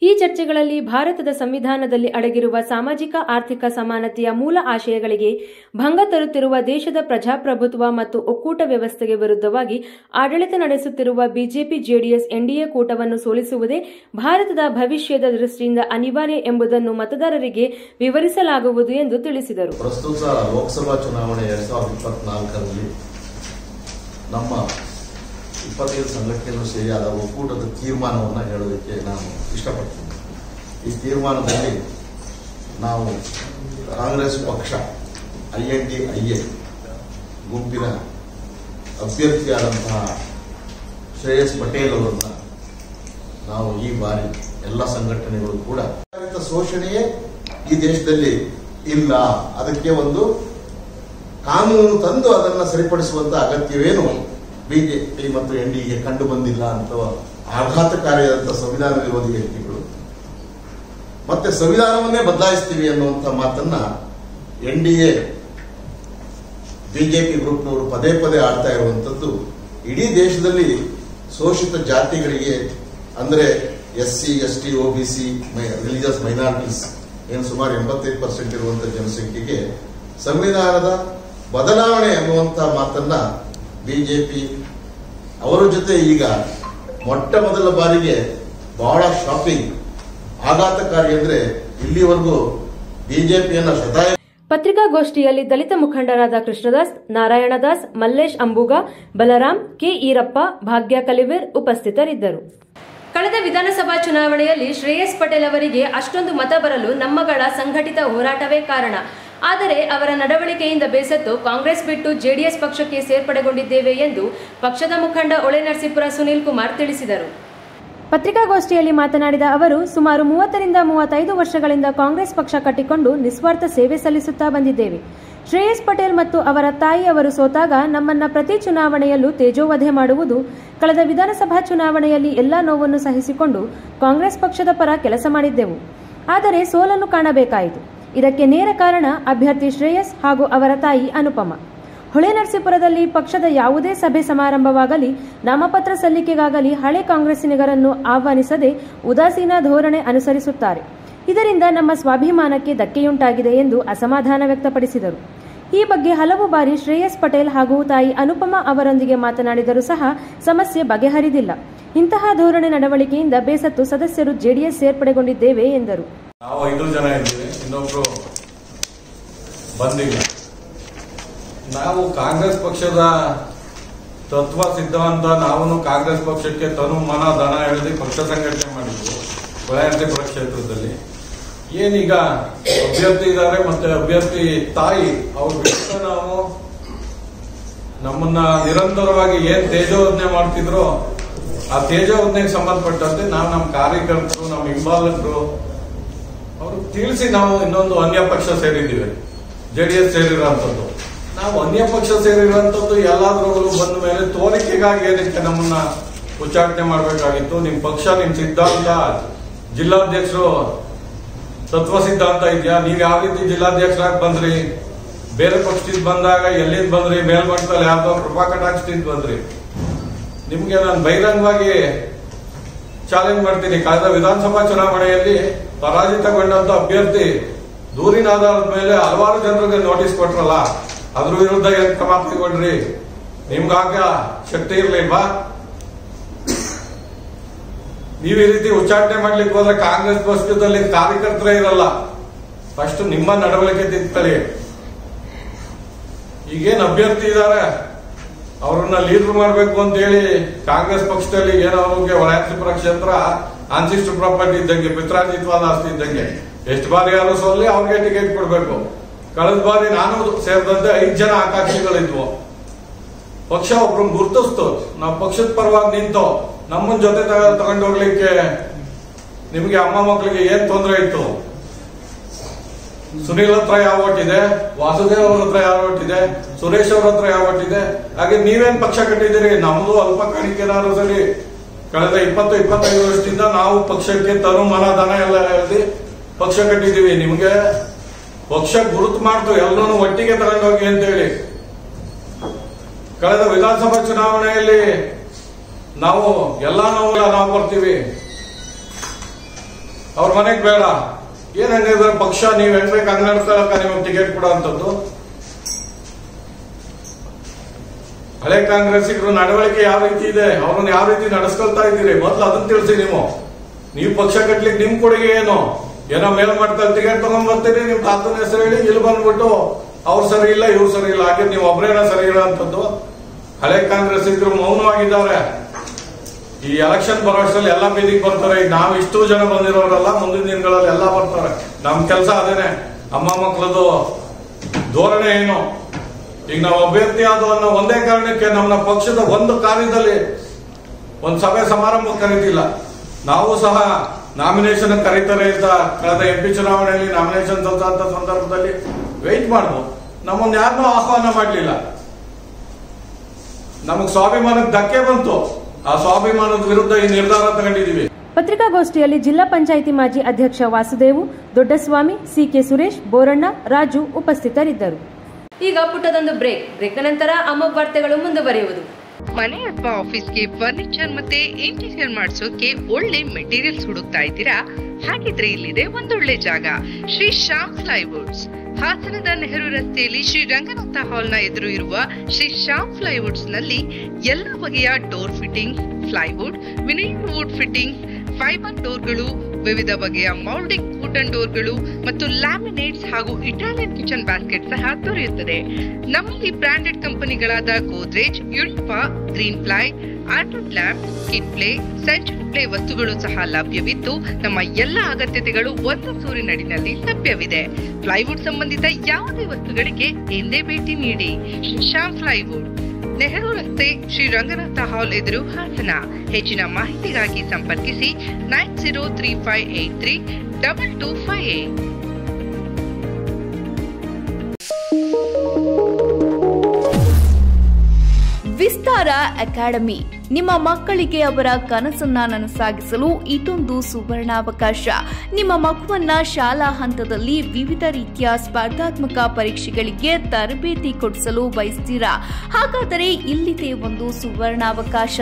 ಈ ಚರ್ಚೆಗಳಲ್ಲಿ ಭಾರತದ ಸಂವಿಧಾನದಲ್ಲಿ ಅಡಗಿರುವ ಸಾಮಾಜಿಕ ಆರ್ಥಿಕ ಸಮಾನತೆಯ ಮೂಲ ಆಶಯಗಳಿಗೆ ಭಂಗ ತರುತ್ತಿರುವ ದೇಶದ ಪ್ರಜಾಪ್ರಭುತ್ವ ಮತ್ತು ಒಕ್ಕೂಟ ವ್ಯವಸ್ಥೆಗೆ ವಿರುದ್ಧವಾಗಿ ಆಡಳಿತ ನಡೆಸುತ್ತಿರುವ ಬಿಜೆಪಿ ಜೆಡಿಎಸ್ ಎನ್ಡಿಎ ಕೂಟವನ್ನು ಸೋಲಿಸುವುದೇ ಭಾರತದ ಭವಿಷ್ಯದ ದೃಷ್ಟಿಯಿಂದ ಅನಿವಾರ್ಯ ಎಂಬುದನ್ನು ಮತದಾರರಿಗೆ ವಿವರಿಸಲಾಗುವುದು ಎಂದು ತಿಳಿಸಿದರು. ಪ್ರಸ್ತುತ ಲೋಕಸಭಾ ಚುನಾವಣೆ 2024ರಲ್ಲಿ ನಮ್ಮ 25 ಸಂಘಟನೆಗಳು ಸೇರಿಯಾದ ಒಕ್ಕೂಟದ ತೀರ್ಮಾನವನ್ನು ಹೇಳೋದಕ್ಕೆ ನಾನು ಇಷ್ಟಪಡ್ತೀನಿ. ಈ ತೀರ್ಮಾನದಲ್ಲಿ ನಾವು ಕಾಂಗ್ರೆಸ್ ಪಕ್ಷ INDIA ಗುಂಪಿನ ಅಭ್ಯರ್ಥಿಯಾದಂತಹ ಶ್ರೇಯಸ್ ಪಟೇಲ್ ಅವರನ್ನು ನಾವು ಈ ಬಾರಿ ಎಲ್ಲ ಸಂಘಟನೆಗಳು ಕೂಡ ಶೋಷಣೆಯೇ ಈ ದೇಶದಲ್ಲಿ ಇಲ್ಲ, ಅದಕ್ಕೆ ಒಂದು ಕಾನೂನು ತಂದು ಅದನ್ನು ಸರಿಪಡಿಸುವಂತ ಅಗತ್ಯವೇನು ಬಿಜೆಪಿ ಮತ್ತು ಎನ್ಡಿಎಗೆ ಕಂಡು ಬಂದಿಲ್ಲ ಅಂತ ಆಘಾತಕಾರಿಯಾದಂತಹ ಸಂವಿಧಾನ ವಿರೋಧಿ ವ್ಯಕ್ತಿಗಳು ಮತ್ತೆ ಸಂವಿಧಾನವನ್ನೇ ಬದಲಾಯಿಸ್ತೀವಿ ಅನ್ನುವಂಥ ಮಾತನ್ನ ಎನ್ಡಿಎ ಬಿಜೆಪಿ ಗ್ರೂಪ್ನವರು ಪದೇ ಪದೇ ಆಡ್ತಾ ಇರುವಂತದ್ದು ಇಡೀ ದೇಶದಲ್ಲಿ ಶೋಷಿತ ಜಾತಿಗಳಿಗೆ ಅಂದ್ರೆ SC, ST, OBC, religious minorities ಏನು ಸುಮಾರು 85% ಇರುವಂತಹ ಜನಸಂಖ್ಯೆಗೆ ಸಂವಿಧಾನದ ಬದಲಾವಣೆ ಅನ್ನುವಂಥ ಮಾತನ್ನ ಬಿಜೆಪಿ ಅವರ ಜೊತೆ ಈಗ ಮೊಟ್ಟ ಮೊದಲ ಬಾರಿಗೆ ಬಹಳ ಶಾಕಿಂಗ್, ಆಘಾತಕಾರಿ ಅಂದ್ರೆ ಇಲ್ಲಿವರೆಗೂ ಬಿಜೆಪಿಯನ್ನ ಪತ್ರಿಕಾಗೋಷ್ಠಿಯಲ್ಲಿ ದಲಿತ ಮುಖಂಡರಾದ ಕೃಷ್ಣದಾಸ್, ನಾರಾಯಣದಾಸ್, ಮಲ್ಲೇಶ್ ಅಂಬೂಗ, ಬಲರಾಮ್, ಕೆ ಈರಪ್ಪ, ಭಾಗ್ಯ ಕಲಿವೀರ್ ಉಪಸ್ಥಿತರಿದ್ದರು. ಕಳೆದ ವಿಧಾನಸಭಾ ಚುನಾವಣೆಯಲ್ಲಿ ಶ್ರೇಯಸ್ ಪಟೇಲ್ ಅವರಿಗೆ ಅಷ್ಟೊಂದು ಮತ ಬರಲು ನಮ್ಮಗಳ ಸಂಘಟಿತ ಹೋರಾಟವೇ ಕಾರಣ. ಆದರೆ ಅವರ ನಡವಳಿಕೆಯಿಂದ ಬೇಸತ್ತು ಕಾಂಗ್ರೆಸ್ ಬಿಟ್ಟು ಜೆಡಿಎಸ್ ಪಕ್ಷಕ್ಕೆ ಸೇರ್ಪಡೆಗೊಂಡಿದ್ದೇವೆ ಎಂದು ಪಕ್ಷದ ಮುಖಂಡ ಹೊಳೆನರಸೀಪುರ ಸುನೀಲ್ ಕುಮಾರ್ ತಿಳಿಸಿದರು. ಪತ್ರಿಕಾಗೋಷ್ಠಿಯಲ್ಲಿ ಮಾತನಾಡಿದ ಅವರು, ಸುಮಾರು 30ರಿಂದ 35 ವರ್ಷಗಳಿಂದ ಕಾಂಗ್ರೆಸ್ ಪಕ್ಷ ಕಟ್ಟಿಕೊಂಡು ನಿಸ್ವಾರ್ಥ ಸೇವೆ ಸಲ್ಲಿಸುತ್ತಾ ಬಂದಿದ್ದೇವೆ. ಶ್ರೇಯಸ್ ಪಟೇಲ್ ಮತ್ತು ಅವರ ತಾಯಿ ಅವರು ಸೋತಾಗ ನಮ್ಮನ್ನ ಪ್ರತಿ ಚುನಾವಣೆಯಲ್ಲೂ ತೇಜೋವಧೆ ಮಾಡುವುದು, ಕಳೆದ ವಿಧಾನಸಭಾ ಚುನಾವಣೆಯಲ್ಲಿ ಎಲ್ಲಾ ನೋವನ್ನು ಸಹಿಸಿಕೊಂಡು ಕಾಂಗ್ರೆಸ್ ಪಕ್ಷದ ಪರ ಕೆಲಸ ಮಾಡಿದ್ದೆವು. ಆದರೆ ಸೋಲನ್ನು ಕಾಣಬೇಕಾಯಿತು. ಇದಕ್ಕೆ ನೇರ ಕಾರಣ ಅಭ್ಯರ್ಥಿ ಶ್ರೇಯಸ್ ಹಾಗೂ ಅವರ ತಾಯಿ ಅನುಪಮ. ಹೊಳೆನರಸೀಪುರದಲ್ಲಿ ಪಕ್ಷದ ಯಾವುದೇ ಸಭೆ ಸಮಾರಂಭವಾಗಲಿ, ನಾಮಪತ್ರ ಸಲ್ಲಿಕೆಗಾಗಲಿ ಹಳೆ ಕಾಂಗ್ರೆಸ್ಸಿಗರನ್ನು ಆಹ್ವಾನಿಸದೆ ಉದಾಸೀನ ಧೋರಣೆ ಅನುಸರಿಸುತ್ತಾರೆ. ಇದರಿಂದ ನಮ್ಮ ಸ್ವಾಭಿಮಾನಕ್ಕೆ ಧಕ್ಕೆಯುಂಟಾಗಿದೆ ಎಂದು ಅಸಮಾಧಾನ ವ್ಯಕ್ತಪಡಿಸಿದರು. ಈ ಬಗ್ಗೆ ಹಲವು ಬಾರಿ ಶ್ರೇಯಸ್ ಪಟೇಲ್ ಹಾಗೂ ತಾಯಿ ಅನುಪಮ ಅವರೊಂದಿಗೆ ಮಾತನಾಡಿದರೂ ಸಹ ಸಮಸ್ಯೆ ಬಗೆಹರಿದಿಲ್ಲ. ಇಂತಹ ಧೋರಣೆ ನಡವಳಿಕೆಯಿಂದ ಬೇಸತ್ತು ಸದಸ್ಯರು ಜೆಡಿಎಸ್ ಸೇರ್ಪಡೆಗೊಂಡಿದ್ದೇವೆ ಎಂದರು. ನಾವು 5 ಜನ ಇದ್ದೀವಿ, ಇನ್ನೊಬ್ರು ಬಂದಿಲ್ಲ. ನಾವು ಕಾಂಗ್ರೆಸ್ ಪಕ್ಷದ ತತ್ವ ಸಿದ್ಧಾಂತ, ನಾವು ಕಾಂಗ್ರೆಸ್ ಪಕ್ಷಕ್ಕೆ ತನು ಮನ ಧನ ಎಳೆದು ಪಕ್ಷ ಸಂಘಟನೆ ಮಾಡಿದ್ವಿ ಹೊಳೆನರಸೀಪುರ ಕ್ಷೇತ್ರದಲ್ಲಿ. ಏನೀಗ ಅಭ್ಯರ್ಥಿ ಇದ್ದಾರೆ ಮತ್ತೆ ಅಭ್ಯರ್ಥಿ ತಾಯಿ ಅವ್ರ ಬಿಟ್ಟು ನಾವು ನಮ್ಮನ್ನ ನಿರಂತರವಾಗಿ ಏನ್ ತೇಜೋವಧನೆ ಮಾಡ್ತಿದ್ರು ಆ ತೇಜೋವಧನೆಗೆ ಸಂಬಂಧಪಟ್ಟಂತೆ ನಾವು ನಮ್ಮ ಕಾರ್ಯಕರ್ತರು, ನಮ್ಮ ಹಿಂಬಾಲಕರು ಅವರು ತಿಳಿಸಿ ನಾವು ಇನ್ನೊಂದು ಅನ್ಯ ಪಕ್ಷ ಸೇರಿದ್ದೀವಿ, ಜೆಡಿಎಸ್ ಸೇರಿರೋಂಥದ್ದು. ನಾವು ಅನ್ಯ ಪಕ್ಷ ಸೇರಿರುವಂತದ್ದು ಎಲ್ಲಾದ್ರಲ್ಲೂ ಬಂದ ಮೇಲೆ ತೋರಿಕೆಗಾಗಿ ಏನಕ್ಕೆ ನಮ್ಮನ್ನ ಉಚ್ಚಾಟನೆ ಮಾಡಬೇಕಾಗಿತ್ತು. ನಿಮ್ ಪಕ್ಷ, ನಿಮ್ ಸಿದ್ಧಾಂತ, ಜಿಲ್ಲಾಧ್ಯಕ್ಷರು ತತ್ವ ಸಿದ್ಧಾಂತ ಇದೆಯಾ? ನೀವ್ ಯಾವ ರೀತಿ ಜಿಲ್ಲಾಧ್ಯಕ್ಷರಾಗಿ ಬಂದ್ರಿ? ಬೇರೆ ಪಕ್ಷದಿಂದ ಬಂದಾಗ ಎಲ್ಲಿಂದ ಬಂದ್ರಿ? ಮೇಲ್ಮಟ್ಟದಲ್ಲಿ ಯಾವ್ದೋ ಕೃಪಾ ಕಟಾಕ್ಷದಿಂದ ಬಂದ್ರಿ? ನಿಮ್ಗೆ ನಾನು ಬಹಿರಂಗವಾಗಿ ಚಾಲೆಂಜ್ ಮಾಡ್ತೀನಿ. ಕಳೆದ ವಿಧಾನಸಭಾ ಚುನಾವಣೆಯಲ್ಲಿ ಪರಾಜಿತಗೊಂಡಂತ ಅಭ್ಯರ್ಥಿ ದೂರಿನ ಆಧಾರದ ಮೇಲೆ ಹಲವಾರು ಜನರಿಗೆ ನೋಟಿಸ್ ಕೊಟ್ರಲ್ಲ, ಅದ್ರ ವಿರುದ್ಧ ಏನ್ ಕ್ರಮ ಕೈಗೊಂಡ್ರಿ? ನಿಮ್ಗಾಗ ಶಕ್ತಿ ಇರ್ಲಿಲ್ವಾ? ನೀವ್ ಈ ರೀತಿ ಉಚ್ಚಾಟನೆ ಮಾಡ್ಲಿಕ್ಕೆ ಹೋದ್ರೆ ಕಾಂಗ್ರೆಸ್ ಪಕ್ಷದಲ್ಲಿ ಕಾರ್ಯಕರ್ತರೇ ಇರಲ್ಲ. ಫಸ್ಟ್ ನಿಮ್ಮ ನಡವಳಿಕೆ ತಿದ್ಕೊಳ್ಳಿ. ಈಗೇನ್ ಅಭ್ಯರ್ಥಿ ಇದ್ದಾರೆ ಅವ್ರನ್ನ ಲೀಡರ್ ಮಾಡ್ಬೇಕು ಅಂತ ಹೇಳಿ ಕಾಂಗ್ರೆಸ್ ಪಕ್ಷದಲ್ಲಿ ಏನೋ ಅವ್ರಿಗೆ ಹೊಳೆನರಸೀಪುರ ಕ್ಷೇತ್ರ ಆನ್ಸಿಸ್ಟರ್ ಪ್ರಾಪರ್ಟಿ ಇದ್ದಂಗೆ, ಪಿತ್ರಾರ್ಜಿತ್ವಾದ ಆಸ್ತಿ ಇದ್ದಂಗೆ. ಎಷ್ಟು ಬಾರಿ ಯಾರು ಸೋಲ್ಲಿ ಅವ್ರಿಗೆ ಟಿಕೆಟ್ ಕೊಡ್ಬೇಕು. ಕಳೆದ ಬಾರಿ ನಾನು ಸೇರಿದಂತೆ 5 ಜನ ಆಕಾಂಕ್ಷಿಗಳಿದ್ವು. ಪಕ್ಷ ಒಬ್ರನ್ನ ಗುರುತಿಸ್ತು, ನಾವು ಪಕ್ಷದ ಪರವಾಗಿ ನಿಂತು ನಮ್ಮನ್ನ ಜೊತೆ ತಗೊಂಡೋಗ್ಲಿಕ್ಕೆ ನಿಮ್ಗೆ ಅಮ್ಮ ಮಕ್ಕಳಿಗೆ ಏನ್ ತೊಂದರೆ ಇತ್ತು? ಸುನೀಲ್ ಹತ್ರ ಯಾವ ಓಟ್ ಇದೆ, ವಾಸುದೇವ್ ಅವ್ರ ಹತ್ರ ಯಾವ ಓಟ್ ಇದೆ, ಸುರೇಶ್ ಅವ್ರ ಹತ್ರ ಯಾವ ಓಟ್ ಇದೆ? ಹಾಗೆ ನೀವೇನ್ ಪಕ್ಷ ಕಟ್ಟಿದ್ದೀರಿ? ನಮ್ದು ಅಲ್ಪ ಕಾಣಿಕೆನಾರು ಸರಿ. ಕಳೆದ 20-25 ವರ್ಷದಿಂದ ನಾವು ಪಕ್ಷಕ್ಕೆ ತನು ಮನ ಧನ ಎಲ್ಲ ಹೇಳ್ದಿ ಪಕ್ಷ ಕಟ್ಟಿದೀವಿ. ನಿಮ್ಗೆ ಪಕ್ಷ ಗುರುತು ಮಾಡ್ತು ಎಲ್ಲರೂ ಒಟ್ಟಿಗೆ ತಗೊಂಡೋಗಿ ಅಂತ ಹೇಳಿ. ಕಳೆದ ವಿಧಾನಸಭಾ ಚುನಾವಣೆಯಲ್ಲಿ ನಾವು ನಾವು ಬರ್ತೀವಿ, ಅವ್ರ ಮನೆಗೆ ಬೇಡ, ಏನ್ ಹಂಗಿದ್ರೆ ಪಕ್ಷ ನೀವ್ ಹೆಂಗ್ಬೇಕು ಹಂಗ್ ನಡ್ಕೊಳಕ ನಿಮಗೆ ಟಿಕೆಟ್ ಕೊಡೋ ಅಂತದ್ದು. ಹಳೆ ಕಾಂಗ್ರೆಸ್ಸಿಗರು ನಡವಳಿಕೆ ಯಾವ ರೀತಿ ಇದೆ, ಅವ್ರನ್ನ ಯಾವ ರೀತಿ ನಡೆಸ್ಕೊಳ್ತಾ ಇದ್ದೀರಿ ಮೊದ್ಲು ಅದನ್ನ ತಿಳಿಸಿ. ನೀವು ಪಕ್ಷ ಕಟ್ಲಿಕ್ಕೆ ನಿಮ್ ಕೊಡುಗೆ ಏನೋ ಮೇಲ್ಮಟ್ಟದಲ್ಲಿ ಟಿಕೆಟ್ ತಗೊಂಡ್ ಬರ್ತೀರಿ, ನಿಮ್ ತಾತನ ಹೆಸರು ಹೇಳಿ ಇಲ್ಲಿ ಬಂದ್ಬಿಟ್ಟು ಅವ್ರು ಸರಿ ಇಲ್ಲ ಇವ್ರು ಸರಿ ಇಲ್ಲ, ಹಾಗೆ ನೀವು ಒಬ್ರೇನ ಸರಿ ಇಲ್ಲ ಅಂತದ್ದು. ಹಳೆ ಕಾಂಗ್ರೆಸ್ಸಿಗರು ಮೌನವಾಗಿದ್ದಾರೆ. ಈ ಎಲೆಕ್ಷನ್ ಬರೋಷ್ಟರಲ್ಲಿ ಎಲ್ಲ ಬೀದಿಗೆ ಬರ್ತಾರೆ. ಈಗ ನಾವು ಇಷ್ಟು ಜನ ಬಂದಿರೋರಲ್ಲ, ಮುಂದಿನ ದಿನಗಳಲ್ಲಿ ಎಲ್ಲ ಬರ್ತಾರೆ. ನಮ್ ಕೆಲಸ ಅದೇನೆ. ಅಮ್ಮ ಮಕ್ಕಳದು ಧೋರಣೆ ಏನು? ಈಗ ನಾವು ಅಭ್ಯರ್ಥಿ ಆದ ಅನ್ನೋ ಒಂದೇ ಕಾರಣಕ್ಕೆ ನಮ್ಮ ಪಕ್ಷದ ಒಂದು ಕಾರ್ಯದಲ್ಲಿ ಒಂದು ಸಭೆ ಸಮಾರಂಭ ಕರೀತಿಲ್ಲ. ನಾವು ಸಹ ನಾಮಿನೇಷನ್ ಕರೀತಾರೆ ಅಂತ ಕಳೆದ MP ಚುನಾವಣೆಯಲ್ಲಿ ನಾಮಿನೇಷನ್ ಅಂತ ಸಂದರ್ಭದಲ್ಲಿ ವೆಯ್ಟ್ ಮಾಡ್ಬೋದು. ನಮ್ಮನ್ನ ಯಾರನ್ನೂ ಆಹ್ವಾನ ಮಾಡಲಿಲ್ಲ. ನಮಗ್ ಸ್ವಾಭಿಮಾನಕ್ಕೆ ಧಕ್ಕೆ ಬಂತು. ಆ ಸ್ವಾಭಿಮಾನದ ವಿರುದ್ಧ ಈ ನಿರ್ಧಾರ ತಗೊಂಡಿದ್ದೀವಿ. ಪತ್ರಿಕಾಗೋಷ್ಠಿಯಲ್ಲಿ ಜಿಲ್ಲಾ ಪಂಚಾಯಿತಿ ಮಾಜಿ ಅಧ್ಯಕ್ಷ ವಾಸುದೇವು, ದೊಡ್ಡಸ್ವಾಮಿ, CK ಸುರೇಶ್, ಬೋರಣ್ಣ, ರಾಜು ಉಪಸ್ಥಿತರಿದ್ದರು. ಈಗ ಪುಟ್ಟದೊಂದು ಬ್ರೇಕ್ ನಂತರ ಅಮೋಘ ವಾರ್ತೆಗಳು ಮುಂದುವರಿಯುವುದು. ಮನೆ ಅಥವಾ ಆಫೀಸ್ಗೆ ಫರ್ನಿಚರ್ ಮತ್ತೆ ಇಂಟೀರಿಯರ್ ಮಾಡಿಸೋಕೆ ಒಳ್ಳೆ ಮೆಟೀರಿಯಲ್ಸ್ ಹುಡುಕ್ತಾ ಇದ್ದೀರಾ? ಹಾಗಿದ್ರೆ ಇಲ್ಲಿದೆ ಒಂದೊಳ್ಳೆ ಜಾಗ, ಶ್ರೀ ಶ್ಯಾಮ್ ಪ್ಲೈವುಡ್ಸ್. ಹಾಸನದ ನೆಹರು ರಸ್ತೆಯಲ್ಲಿ ಶ್ರೀ ರಂಗನಾಥ ಹಾಲ್ನ ಎದುರು ಇರುವ ಶ್ರೀ ಶ್ಯಾಮ್ ಪ್ಲೈವುಡ್ಸ್ ನಲ್ಲಿ ಎಲ್ಲ ಬಗೆಯ door fittings, plywood, vinyl wood fittings, fiber ಡೋರ್ಗಳು, ವಿವಿಧ ಬಗೆಯ ಮೌಲ್ಡಿಂಗ್ ವುಡನ್ ಡೋರ್ಗಳು ಮತ್ತು ಲ್ಯಾಮಿನೇಟ್ಸ್ ಹಾಗೂ ಇಟಾಲಿಯನ್ ಕಿಚನ್ ಬ್ಯಾಸ್ಕೆಟ್ ಸಹ ದೊರೆಯುತ್ತದೆ. ನಮ್ಮಲ್ಲಿ ಬ್ರಾಂಡೆಡ್ ಕಂಪನಿಗಳಾದ ಗೋದ್ರೇಜ್, ಯುನಿಫಾ, ಗ್ರೀನ್ ಪ್ಲೈ, ಆರ್ಟನ್ lamp, kid play, century play ವಸ್ತುಗಳು ಸಹ ಲಭ್ಯವಿದ್ದು ನಮ್ಮ ಎಲ್ಲ ಅಗತ್ಯತೆಗಳು ಒಂದು ಸೂರಿನಡಿನಲ್ಲಿ ಲಭ್ಯವಿದೆ. ಪ್ಲೈವುಡ್ ಸಂಬಂಧಿತ ಯಾವುದೇ ವಸ್ತುಗಳಿಗೆ ಎಂದೇ ಭೇಟಿ ನೀಡಿ. ಶ್ಯಾಮ್ ಪ್ಲೈವುಡ್, ನೆಹರು ರಸ್ತೆ, ಶ್ರೀ ರಂಗನಾಥ ಹಾಲ್ ಎದುರು, ಹಾಸನ. ಹೆಚ್ಚಿನ ಮಾಹಿತಿಗಾಗಿ ಸಂಪರ್ಕಿಸಿ 9035832258. ವಿಸ್ತಾರ ಅಕಾಡೆಮಿ ನಿಮ್ಮ ಮಕ್ಕಳಿಗೆ ಅವರ ಕನಸನ್ನ ನನಸಾಗಿಸಲು ಇದೊಂದು ಸುವರ್ಣಾವಕಾಶ. ನಿಮ್ಮ ಮಗುವನ್ನ ಶಾಲಾ ಹಂತದಲ್ಲಿ ವಿವಿಧ ರೀತಿಯ ಸ್ಪರ್ಧಾತ್ಮಕ ಪರೀಕ್ಷೆಗಳಿಗೆ ತರಬೇತಿ ಕೊಡಿಸಲು ಬಯಸ್ತೀರಾ? ಹಾಗಾದರೆ ಇಲ್ಲಿದೆ ಒಂದು ಸುವರ್ಣಾವಕಾಶ.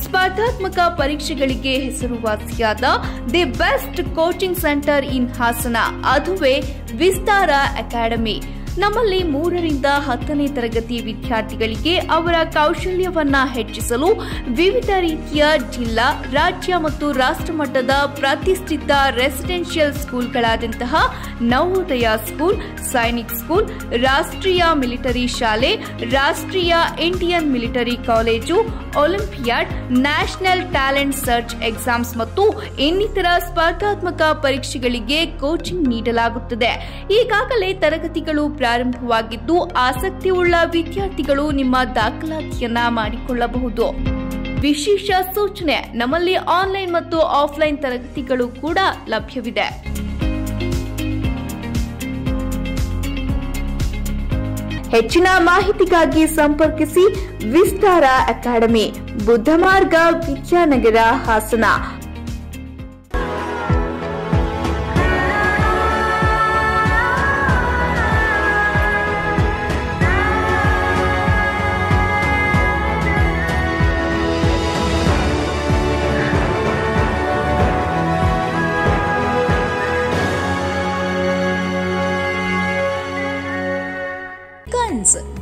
ಸ್ಪರ್ಧಾತ್ಮಕ ಪರೀಕ್ಷೆಗಳಿಗೆ ಹೆಸರುವಾಸಿಯಾದ ದಿ ಬೆಸ್ಟ್ ಕೋಚಿಂಗ್ ಸೆಂಟರ್ ಇನ್ ಹಾಸನ, ಅದುವೇ ವಿಸ್ತಾರ ಅಕಾಡೆಮಿ. ನಮ್ಮಲ್ಲಿ 3 ರಿಂದ 10ನೇ ತರಗತಿ ವಿದ್ಯಾರ್ಥಿಗಳಿಗೆ ಅವರ ಕೌಶಲ್ಯವನ್ನ ಹೆಚ್ಚಿಸಲು ವಿವಿಧ ರೀತಿಯ ಜಿಲ್ಲಾ, ರಾಜ್ಯ ಮತ್ತು ರಾಷ್ಟ್ರಮಟ್ಟದ ಪ್ರತಿಷ್ಠಿತ ರೆಸಿಡೆನ್ಷಿಯಲ್ ಸ್ಕೂಲ್ಗಳಾದಂತಹ ನವೋದಯ ಸ್ಕೂಲ್, ಸೈನಿಕ್ ಸ್ಕೂಲ್, ರಾಷ್ಟ್ರೀಯ ಮಿಲಿಟರಿ ಶಾಲೆ, ರಾಷ್ಟ್ರೀಯ Indian military college, olympiad, national talent search exams ಮತ್ತು ಇನ್ನಿತರ ಸ್ಪರ್ಧಾತ್ಮಕ ಪರೀಕ್ಷೆಗಳಿಗೆ ಕೋಚಿಂಗ್ ನೀಡಲಾಗುತ್ತದೆ. ಈಗಾಗಲೇ ತರಗತಿಗಳು ಪ್ರಾರಂಭವಾಗಿದ್ದು ಆಸಕ್ತಿಯುಳ್ಳ ವಿದ್ಯಾರ್ಥಿಗಳು ನಿಮ್ಮ ದಾಖಲಾತಿಯನ್ನ ಮಾಡಿಕೊಳ್ಳಬಹುದು. ವಿಶೇಷ ಸೂಚನೆ, ನಮ್ಮಲ್ಲಿ ಆನ್ಲೈನ್ ಮತ್ತು ಆಫ್ಲೈನ್ ತರಗತಿಗಳು ಕೂಡ ಲಭ್ಯವಿದೆ. ಹೆಚ್ಚಿನ ಮಾಹಿತಿಗಾಗಿ ಸಂಪರ್ಕಿಸಿ Vistara academy, Buddhamarga, Vidyanagar, Hassan.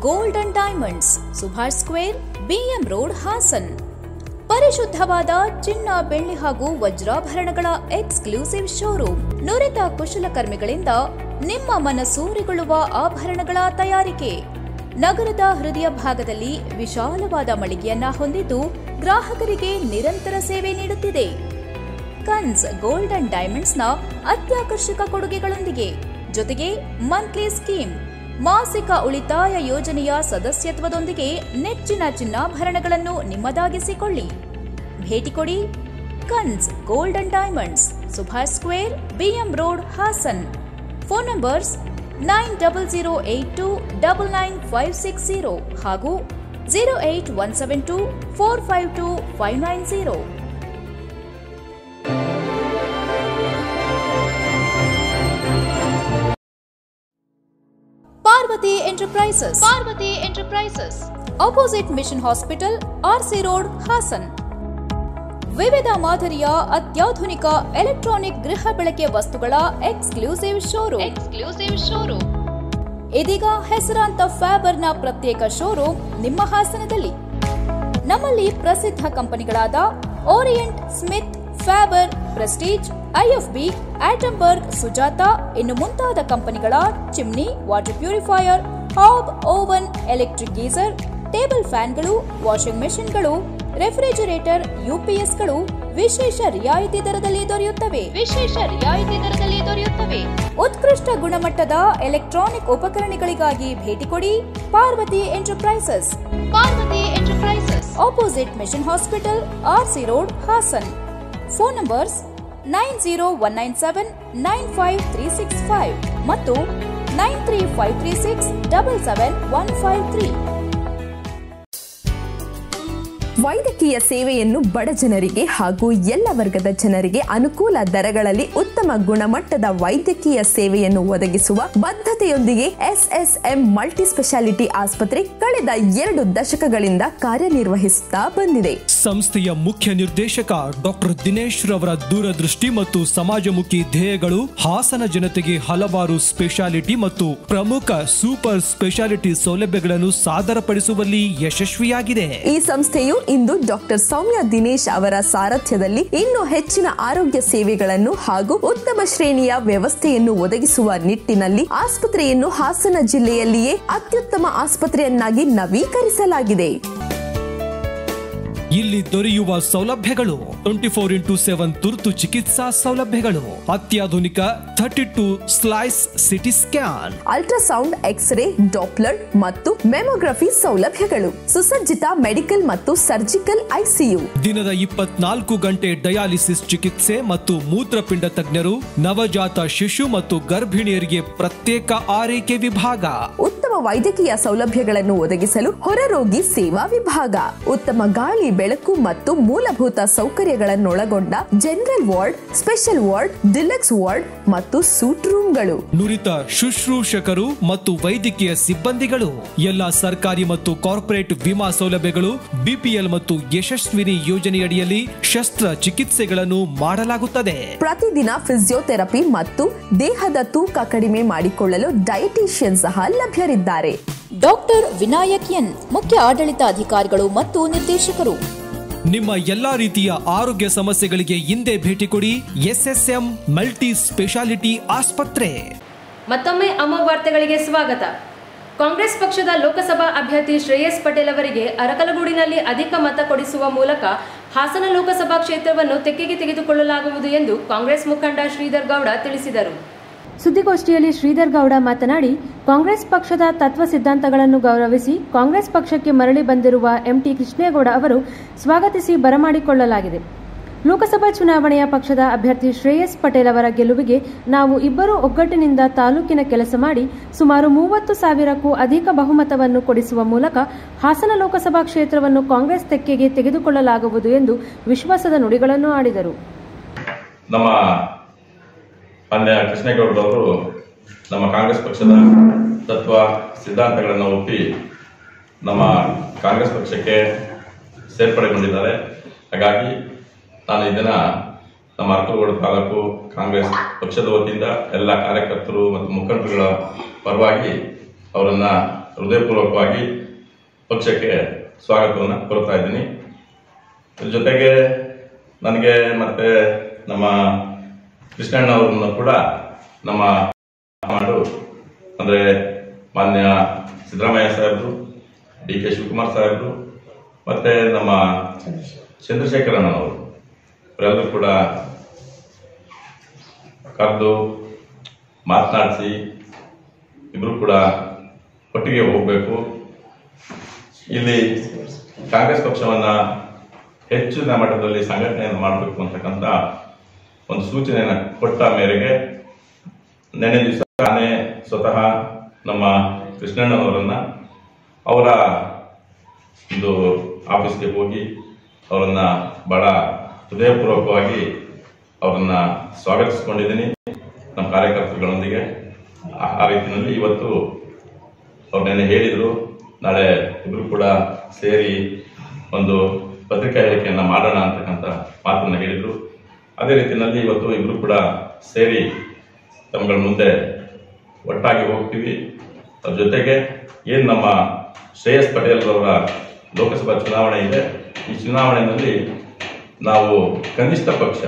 Gold and diamonds, Subhash square, BM road, Hassan. ಪರಿಶುದ್ಧವಾದ ಚಿನ್ನ, ಬೆಳ್ಳಿ ಹಾಗೂ ವಜ್ರಾಭರಣಗಳ ಎಕ್ಸ್ಕ್ಲೂಸಿವ್ ಶೋರೂಮ್. ನುರಿತ ಕುಶಲಕರ್ಮಿಗಳಿಂದ ನಿಮ್ಮ ಮನಸೂರೆಗೊಳ್ಳುವ ಆಭರಣಗಳ ತಯಾರಿಕೆ. ನಗರದ ಹೃದಯ ಭಾಗದಲ್ಲಿ ವಿಶಾಲವಾದ ಮಳಿಗೆಯನ್ನ ಹೊಂದಿದ್ದು ಗ್ರಾಹಕರಿಗೆ ನಿರಂತರ ಸೇವೆ ನೀಡುತ್ತಿದೆ. ಕನ್ಸ್ ಗೋಲ್ಡ್ ಅಂಡ್ ಡೈಮಂಡ್ಸ್ನ ಅತ್ಯಾಕರ್ಷಕ ಕೊಡುಗೆಗಳೊಂದಿಗೆ ಜೊತೆಗೆ ಮಂತ್ಲಿ ಸ್ಕೀಮ್, ಮಾಸಿಕ ಉಳಿತಾಯ ಯೋಜನೆಯ ಸದಸ್ಯತ್ವದೊಂದಿಗೆ ನೆಚ್ಚಿನ ಚಿನ್ನಾಭರಣಗಳನ್ನು ನಿಮ್ಮದಾಗಿಸಿಕೊಳ್ಳಿ. ಭೇಟಿ ಕೊಡಿ ಕನ್ಸ್ gold and diamonds, Subhash square, BM road, Hassan. Phone numbers 908082999560 ಹಾಗೂ 08172452590. Parvati enterprises, opposite mission hospital, RC road, Hassan. ವಿವಿಧ ಮಾದರಿಯ ಅತ್ಯಾಧುನಿಕ ಎಲೆಕ್ಟ್ರಾನಿಕ್ ಗೃಹ ಬಳಕೆ ವಸ್ತುಗಳ ಎಕ್ಸ್ಕ್ಲೂಸಿವ್ ಶೋರೂಮ್. ಇದೀಗ ಹೆಸರಾಂತ ಫ್ಯಾಬರ್ನ ಪ್ರತ್ಯೇಕ ಶೋರೂಮ್ ನಿಮ್ಮ ಹಾಸನದಲ್ಲಿ. ನಮ್ಮಲ್ಲಿ ಪ್ರಸಿದ್ಧ ಕಂಪನಿಗಳಾದ Orient, Smith, Faber, Prestige, IFB, Atomberg, Sujata ಇನ್ನು ಮುಂತಾದ ಕಂಪನಿಗಳ chimney, water purifier, hob, oven, electric geyser, table ಫ್ಯಾನ್ಗಳು, ವಾಷಿಂಗ್ ಮೆಷಿನ್ಗಳು, ರೆಫ್ರಿಜರೇಟರ್, ಯುಪಿಎಸ್ಗಳು ವಿಶೇಷ ರಿಯಾಯಿತಿ ದರದಲ್ಲಿ ದೊರೆಯುತ್ತವೆ. ಉತ್ಕೃಷ್ಟ ಗುಣಮಟ್ಟದ ಎಲೆಕ್ಟ್ರಾನಿಕ್ ಉಪಕರಣಗಳಿಗಾಗಿ ಭೇಟಿ ಕೊಡಿ Parvati enterprises, opposite mission hospital, RC road, Hassan. Phone numbers 901979535 ಮತ್ತು 9353677153. ವೈದ್ಯಕೀಯ ಸೇವೆಯನ್ನು ಬಡ ಜನರಿಗೆ ಹಾಗೂ ಎಲ್ಲ ವರ್ಗದ ಜನರಿಗೆ ಅನುಕೂಲ ದರಗಳಲ್ಲಿ ಉತ್ತಮ ಗುಣಮಟ್ಟದ ವೈದ್ಯಕೀಯ ಸೇವೆಯನ್ನು ಒದಗಿಸುವ ಬದ್ಧತೆಯೊಂದಿಗೆ ಎಸ್ಎಸ್ಎಂ ಮಲ್ಟಿ ಸ್ಪೆಷಾಲಿಟಿ ಆಸ್ಪತ್ರೆ ಕಳೆದ 2 ದಶಕಗಳಿಂದ ಕಾರ್ಯನಿರ್ವಹಿಸುತ್ತಾ ಬಂದಿದೆ. ಸಂಸ್ಥೆಯ ಮುಖ್ಯ ನಿರ್ದೇಶಕ ಡಾಕ್ಟರ್ ದಿನೇಶ್ ರವರ ದೂರದೃಷ್ಟಿ ಮತ್ತು ಸಮಾಜಮುಖಿ ಧ್ಯೇಯಗಳು ಹಾಸನ ಜನತೆಗೆ ಹಲವಾರು ಸ್ಪೆಷಾಲಿಟಿ ಮತ್ತು ಪ್ರಮುಖ ಸೂಪರ್ ಸ್ಪೆಷಾಲಿಟಿ ಸೌಲಭ್ಯಗಳನ್ನು ಸಾದರಪಡಿಸುವಲ್ಲಿ ಯಶಸ್ವಿಯಾಗಿದೆ. ಈ ಸಂಸ್ಥೆಯು ಇಂದು ಡಾಕ್ಟರ್ ಸೌಮ್ಯ ದಿನೇಶ್ ಅವರ ಸಾರಥ್ಯದಲ್ಲಿ ಇನ್ನೂ ಹೆಚ್ಚಿನ ಆರೋಗ್ಯ ಸೇವೆಗಳನ್ನು ಹಾಗೂ ಉತ್ತಮ ಶ್ರೇಣಿಯ ವ್ಯವಸ್ಥೆಯನ್ನು ಒದಗಿಸುವ ನಿಟ್ಟಿನಲ್ಲಿ ಆಸ್ಪತ್ರೆಯನ್ನು ಹಾಸನ ಜಿಲ್ಲೆಯಲ್ಲಿಯೇ ಅತ್ಯುತ್ತಮ ಆಸ್ಪತ್ರೆಯನ್ನಾಗಿ ನವೀಕರಿಸಲಾಗಿದೆ. ಇಲ್ಲಿ ದೊರೆಯುವ ಸೌಲಭ್ಯಗಳು 24x7 ತುರ್ತು ಚಿಕಿತ್ಸಾ ಸೌಲಭ್ಯಗಳು, ಅತ್ಯಾಧುನಿಕ 32 slice CT scan, ultrasound, X ray, Doppler ಮತ್ತು ಮೆಮೊಗ್ರಫಿ ಸೌಲಭ್ಯಗಳು, ಸುಸಜ್ಜಿತ ಮೆಡಿಕಲ್ ಮತ್ತು ಸರ್ಜಿಕಲ್ ಐಸಿಯು, ದಿನದ 24 ಗಂಟೆ ಡಯಾಲಿಸಿಸ್ ಚಿಕಿತ್ಸೆ ಮತ್ತು ಮೂತ್ರಪಿಂಡ ತಜ್ಞರು, ನವಜಾತ ಶಿಶು ಮತ್ತು ಗರ್ಭಿಣಿಯರಿಗೆ ಪ್ರತ್ಯೇಕ ಆರೈಕೆ ವಿಭಾಗ, ಉತ್ತಮ ವೈದ್ಯಕೀಯ ಸೌಲಭ್ಯಗಳನ್ನು ಒದಗಿಸಲು ಹೊರರೋಗಿ ಸೇವಾ ವಿಭಾಗ, ಉತ್ತಮ ಗಾಳಿ, ಬೆಳಕು ಮತ್ತು ಮೂಲಭೂತ ಸೌಕರ್ಯಗಳನ್ನೊಳಗೊಂಡ general ward, special ward, deluxe ward ಮತ್ತು ಸೂಟ್ ರೂಮ್ಗಳು, ನುರಿತ ಶುಶ್ರೂಷಕರು ಮತ್ತು ವೈದ್ಯಕೀಯ ಸಿಬ್ಬಂದಿಗಳು, ಎಲ್ಲಾ ಸರ್ಕಾರಿ ಮತ್ತು ಕಾರ್ಪೊರೇಟ್ ವಿಮಾ ಸೌಲಭ್ಯಗಳು, ಬಿಪಿಎಲ್ ಮತ್ತು ಯಶಸ್ವಿನಿ ಯೋಜನೆಯಡಿಯಲ್ಲಿ ಶಸ್ತ್ರ ಚಿಕಿತ್ಸೆಗಳನ್ನು ಮಾಡಲಾಗುತ್ತದೆ. ಪ್ರತಿದಿನ ಫಿಸಿಯೋಥೆರಪಿ ಮತ್ತು ದೇಹದ ತೂಕ ಕಡಿಮೆ ಮಾಡಿಕೊಳ್ಳಲು ಡಯಟಿಷಿಯನ್ ಸಹ ಲಭ್ಯರಿದ್ದಾರೆ. ಡಾಕ್ಟರ್ ವಿನಾಯಕ್ ಎನ್, ಮುಖ್ಯ ಆಡಳಿತಾಧಿಕಾರಿಗಳು ಮತ್ತು ನಿರ್ದೇಶಕರು. ನಿಮ್ಮ ಎಲ್ಲಾ ರೀತಿಯ ಆರೋಗ್ಯ ಸಮಸ್ಯೆಗಳಿಗೆ ಹಿಂದೆ ಭೇಟಿ ಕೊಡಿ ಎಸ್ಎಸ್ಎಂ ಮಲ್ಟಿ ಸ್ಪೆಷಾಲಿಟಿ ಆಸ್ಪತ್ರೆ. ಮತ್ತೊಮ್ಮೆ ಅಮೋಘ ವಾರ್ತೆಗಳಿಗೆ ಸ್ವಾಗತ. ಕಾಂಗ್ರೆಸ್ ಪಕ್ಷದ ಲೋಕಸಭಾ ಅಭ್ಯರ್ಥಿ ಶ್ರೇಯಸ್ ಪಟೇಲ್ ಅವರಿಗೆ ಅರಕಲಗೂಡಿನಲ್ಲಿ ಅಧಿಕ ಮತ ಕೊಡಿಸುವ ಮೂಲಕ ಹಾಸನ ಲೋಕಸಭಾ ಕ್ಷೇತ್ರವನ್ನು ತೆಕ್ಕೆಗೆ ತೆಗೆದುಕೊಳ್ಳಲಾಗುವುದು ಎಂದು ಕಾಂಗ್ರೆಸ್ ಮುಖಂಡ ಶ್ರೀಧರ್ ಗೌಡ ತಿಳಿಸಿದರು. ಸುದ್ದಿಗೋಷ್ಠಿಯಲ್ಲಿ ಶ್ರೀಧರ್ ಗೌಡ ಮಾತನಾಡಿ, ಕಾಂಗ್ರೆಸ್ ಪಕ್ಷದ ತತ್ವ ಸಿದ್ಧಾಂತಗಳನ್ನು ಗೌರವಿಸಿ ಕಾಂಗ್ರೆಸ್ ಪಕ್ಷಕ್ಕೆ ಮರಳಿ ಬಂದಿರುವ ಎಂಟಿ ಕೃಷ್ಣೇಗೌಡ ಅವರು ಸ್ವಾಗತಿಸಿ ಬರಮಾಡಿಕೊಳ್ಳಲಾಗಿದೆ. ಲೋಕಸಭಾ ಚುನಾವಣೆಯ ಪಕ್ಷದ ಅಭ್ಯರ್ಥಿ ಶ್ರೇಯಸ್ ಪಟೇಲ್ ಅವರ ಗೆಲುವಿಗೆ ನಾವು ಇಬ್ಬರೂ ಒಗ್ಗಟ್ಟಿನಿಂದ ತಾಲೂಕಿನ ಕೆಲಸ ಮಾಡಿ ಸುಮಾರು 30,000ಕ್ಕೂ ಅಧಿಕ ಬಹುಮತವನ್ನು ಕೊಡಿಸುವ ಮೂಲಕ ಹಾಸನ ಲೋಕಸಭಾ ಕ್ಷೇತ್ರವನ್ನು ಕಾಂಗ್ರೆಸ್ ತೆಕ್ಕೆಗೆ ತೆಗೆದುಕೊಳ್ಳಲಾಗುವುದು ಎಂದು ವಿಶ್ವಾಸದ ನುಡಿಗಳನ್ನು ಆಡಿದರು. ನಮ್ಮ ಮಾನ್ಯ ಕೃಷ್ಣೇಗೌಡರವರು ನಮ್ಮ ಕಾಂಗ್ರೆಸ್ ಪಕ್ಷದ ತತ್ವ ಸಿದ್ಧಾಂತಗಳನ್ನು ಒಪ್ಪಿ ನಮ್ಮ ಕಾಂಗ್ರೆಸ್ ಪಕ್ಷಕ್ಕೆ ಸೇರ್ಪಡೆಗೊಂಡಿದ್ದಾರೆ. ಹಾಗಾಗಿ ನಾನು ಈ ದಿನ ನಮ್ಮ ಅರಕಲಗೂಡು ತಾಲೂಕು ಕಾಂಗ್ರೆಸ್ ಪಕ್ಷದ ವತಿಯಿಂದ ಎಲ್ಲ ಕಾರ್ಯಕರ್ತರು ಮತ್ತು ಮುಖಂಡರುಗಳ ಪರವಾಗಿ ಅವರನ್ನು ಹೃದಯಪೂರ್ವಕವಾಗಿ ಪಕ್ಷಕ್ಕೆ ಸ್ವಾಗತವನ್ನು ಕೋರ್ತಾ ಇದ್ದೀನಿ. ಜೊತೆಗೆ ನನಗೆ ಮತ್ತೆ ನಮ್ಮ ಕೃಷ್ಣಣ್ಣ ಅವರನ್ನು ಕೂಡ ನಮ್ಮ ಮಾಡು ಅಂದರೆ ಮಾನ್ಯ ಸಿದ್ದರಾಮಯ್ಯ ಸಾಹೇಬರು, ಡಿ ಕೆ ಶಿವಕುಮಾರ್ ಸಾಹೇಬರು ಮತ್ತು ನಮ್ಮ ಚಂದ್ರಶೇಖರಣ್ಣನವರು ಇವರೆಲ್ಲರೂ ಕೂಡ ಕರೆದು ಮಾತನಾಡಿಸಿ ಇಬ್ಬರು ಕೂಡ ಒಟ್ಟಿಗೆ ಹೋಗಬೇಕು, ಇಲ್ಲಿ ಕಾಂಗ್ರೆಸ್ ಪಕ್ಷವನ್ನು ಹೆಚ್ಚಿನ ಮಟ್ಟದಲ್ಲಿ ಸಂಘಟನೆಯನ್ನು ಮಾಡಬೇಕು ಅಂತಕ್ಕಂಥ ಒಂದು ಸೂಚನೆಯನ್ನು ಕೊಟ್ಟ ಮೇರೆಗೆ ನೆನೆ ದಿವಸ ನಾನೇ ಸ್ವತಃ ನಮ್ಮ ಕೃಷ್ಣಣ್ಣನವರನ್ನ ಅವರ ಒಂದು ಆಫೀಸ್ಗೆ ಹೋಗಿ ಅವರನ್ನ ಬಹಳ ಹೃದಯಪೂರ್ವಕವಾಗಿ ಅವರನ್ನ ಸ್ವಾಗತಿಸಿಕೊಂಡಿದ್ದೀನಿ ನಮ್ಮ ಕಾರ್ಯಕರ್ತರುಗಳೊಂದಿಗೆ. ಆ ರೀತಿಯಲ್ಲಿ ಇವತ್ತು ಅವ್ರು ನೆನ್ನೆ ಹೇಳಿದರು, ನಾಳೆ ಇಬ್ಬರು ಕೂಡ ಸೇರಿ ಒಂದು ಪತ್ರಿಕಾ ಹೇಳಿಕೆಯನ್ನು ಮಾಡೋಣ ಅಂತಕ್ಕಂಥ ಮಾತನ್ನು ಹೇಳಿದರು. ಅದೇ ರೀತಿಯಲ್ಲಿ ಇವತ್ತು ಇಬ್ಬರು ಕೂಡ ಸೇರಿ ತಮ್ಮಗಳ ಮುಂದೆ ಒಟ್ಟಾಗಿ ಹೋಗ್ತೀವಿ. ಅದ್ರ ಜೊತೆಗೆ ಏನು ನಮ್ಮ ಶ್ರೇಯಸ್ ಪಟೇಲ್ ಅವರ ಲೋಕಸಭಾ ಚುನಾವಣೆ ಇದೆ, ಈ ಚುನಾವಣೆಯಲ್ಲಿ ನಾವು ಕನಿಷ್ಠ ಪಕ್ಷ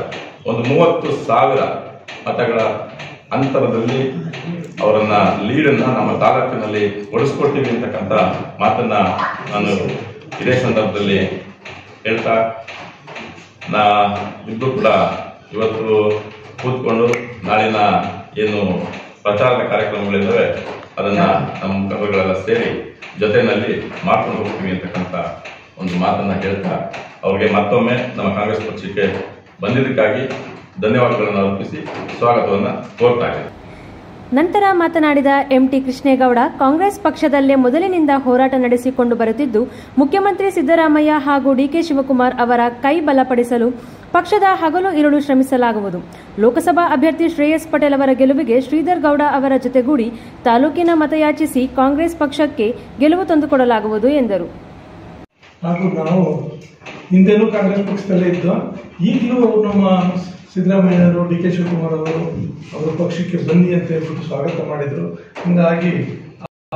ಒಂದು 30,000 ಮತಗಳ ಅಂತರದಲ್ಲಿ ಅವರನ್ನ ಲೀಡನ್ನು ನಮ್ಮ ತಾಲೂಕಿನಲ್ಲಿ ಉಳಿಸ್ಕೊಡ್ತೀವಿ ಅಂತಕ್ಕಂಥ ಮಾತನ್ನ ನಾನು ಇದೇ ಸಂದರ್ಭದಲ್ಲಿ ಹೇಳ್ತಾ, ಇಬ್ಬರು ಕೂಡ ಇವತ್ತು ಕೂತ್ಕೊಂಡು ನಾಳಿನ ಏನು ಪ್ರಚಾರದ ಕಾರ್ಯಕ್ರಮಗಳಿದ್ದಾವೆ ಅದನ್ನ ನಮ್ಮ ಮುಖಂಡರುಗಳೆಲ್ಲ ಸೇರಿ ಜೊತೆಯಲ್ಲಿ ಮಾಡ್ಕೊಂಡು ಹೋಗ್ತೀವಿ ಅಂತಕ್ಕಂಥ ಒಂದು ಮಾತನ್ನ ಹೇಳ್ತಾ ಅವ್ರಿಗೆ ಮತ್ತೊಮ್ಮೆ ನಮ್ಮ ಕಾಂಗ್ರೆಸ್ ಪಕ್ಷಕ್ಕೆ ಬಂದಿದ್ದಕ್ಕಾಗಿ ಧನ್ಯವಾದಗಳನ್ನು ಅರ್ಪಿಸಿ ಸ್ವಾಗತವನ್ನು ಕೋರ್ತಾ ಇದ್ದೇನೆ. ನಂತರ ಮಾತನಾಡಿದ ಎಂಟಿ ಕೃಷ್ಣೇಗೌಡ, ಕಾಂಗ್ರೆಸ್ ಪಕ್ಷದಲ್ಲೇ ಮೊದಲಿನಿಂದ ಹೋರಾಟ ನಡೆಸಿಕೊಂಡು ಬರುತ್ತಿದ್ದು ಮುಖ್ಯಮಂತ್ರಿ ಸಿದ್ದರಾಮಯ್ಯ ಹಾಗೂ ಡಿಕೆ ಶಿವಕುಮಾರ್ ಅವರ ಕೈ ಬಲಪಡಿಸಲು ಪಕ್ಷದ ಹಗಲು ಇರುಳು ಶ್ರಮಿಸಲಾಗುವುದು. ಲೋಕಸಭಾ ಅಭ್ಯರ್ಥಿ ಶ್ರೇಯಸ್ ಪಟೇಲ್ ಅವರ ಗೆಲುವಿಗೆ ಶ್ರೀಧರ್ ಗೌಡ ಅವರ ಜೊತೆಗೂಡಿ ತಾಲೂಕಿನ ಮತಯಾಚಿಸಿ ಕಾಂಗ್ರೆಸ್ ಪಕ್ಷಕ್ಕೆ ಗೆಲುವು ತಂದುಕೊಡಲಾಗುವುದು ಎಂದರು. ಹಾಗೂ ನಾವು ಹಿಂದೆನೂ ಕಾಂಗ್ರೆಸ್ ಪಕ್ಷದಲ್ಲೇ ಇದ್ದು, ಈಗಲೂ ನಮ್ಮ ಸಿದ್ದರಾಮಯ್ಯವರು, ಡಿ ಕೆ ಶಿವಕುಮಾರ್ ಅವರು ಪಕ್ಷಕ್ಕೆ ಬನ್ನಿ ಅಂತ ಹೇಳ್ಬಿಟ್ಟು ಸ್ವಾಗತ ಮಾಡಿದರು. ಹೀಗಾಗಿ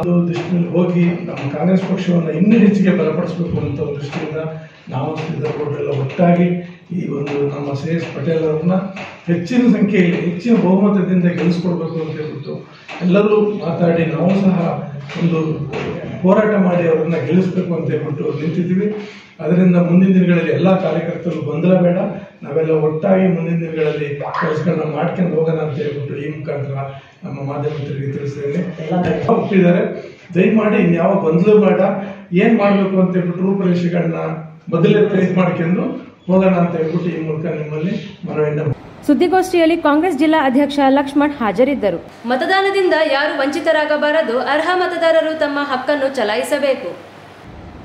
ಅದು ದೃಷ್ಟಿಯಲ್ಲಿ ಹೋಗಿ ನಮ್ಮ ಕಾಂಗ್ರೆಸ್ ಪಕ್ಷವನ್ನು ಇನ್ನೂ ಹೆಚ್ಚಿಗೆ ಬಲಪಡಿಸಬೇಕು ಅಂತ ದೃಷ್ಟಿಯಿಂದ ನಾವು ಸಿದ್ದರಾಮಯ್ಯ ಒಟ್ಟಾಗಿ ಈ ಒಂದು ನಮ್ಮ ಶ್ರೇಯಸ್ ಪಟೇಲ್ ಅವ್ರನ್ನ ಹೆಚ್ಚಿನ ಸಂಖ್ಯೆಯಲ್ಲಿ ಹೆಚ್ಚಿನ ಬಹುಮತದಿಂದ ಗೆಲ್ಲಿಸ್ಕೊಡ್ಬೇಕು ಅಂತ ಹೇಳ್ಬಿಟ್ಟು ಎಲ್ಲರೂ ಮಾತಾಡಿ ನಾವು ಸಹ ಒಂದು ಹೋರಾಟ ಮಾಡಿ ಅವರನ್ನ ಗೆಲ್ಲಿಸ್ಬೇಕು ಅಂತ ಹೇಳ್ಬಿಟ್ಟು ನಿಂತಿದ್ದೀವಿ. ಅದರಿಂದ ಮುಂದಿನ ದಿನಗಳಲ್ಲಿ ಎಲ್ಲ ಕಾರ್ಯಕರ್ತರು ಗೊಂದಲ ಬೇಡ, ನಾವೆಲ್ಲ ಒಟ್ಟಾಗಿ ಮುಂದಿನ ದಿನಗಳಲ್ಲಿ ಕೆಲಸಗಳನ್ನ ಮಾಡ್ಕೊಂಡು ಹೋಗೋಣ ಅಂತ ಹೇಳ್ಬಿಟ್ಟು ಈ ಮುಖಾಂತರ ನಮ್ಮ ಮಾಧ್ಯಮದವರಿಗೆ ತಿಳಿಸ್ತೇನೆ. ಒಪ್ಪಿದ್ದಾರೆ, ದಯಮಾಡಿ ಇನ್ಯಾವ ಗೊಂದಲ ಬೇಡ, ಏನು ಮಾಡಬೇಕು ಅಂತ ಹೇಳ್ಬಿಟ್ಟು ರೂಪರೇಷೆಗಳನ್ನ ಮೊದಲೇ ತಯಾರಿ ಮಾಡ್ಕೊಂಡು ಹೋಗೋಣ ಅಂತ ಹೇಳ್ಬಿಟ್ಟು ಈ ಮೂಲಕ ನಿಮ್ಮಲ್ಲಿ ಮನವಿಯನ್ನು. ಸುದ್ದಿಗೋಷ್ಠಿಯಲ್ಲಿ ಕಾಂಗ್ರೆಸ್ ಜಿಲ್ಲಾ ಅಧ್ಯಕ್ಷ ಲಕ್ಷ್ಮಣ್ ಹಾಜರಿದ್ದರು. ಮತದಾನದಿಂದ ಯಾರು ವಂಚಿತರಾಗಬಾರದು, ಅರ್ಹ ಮತದಾರರು ತಮ್ಮ ಹಕ್ಕನ್ನು ಚಲಾಯಿಸಬೇಕು.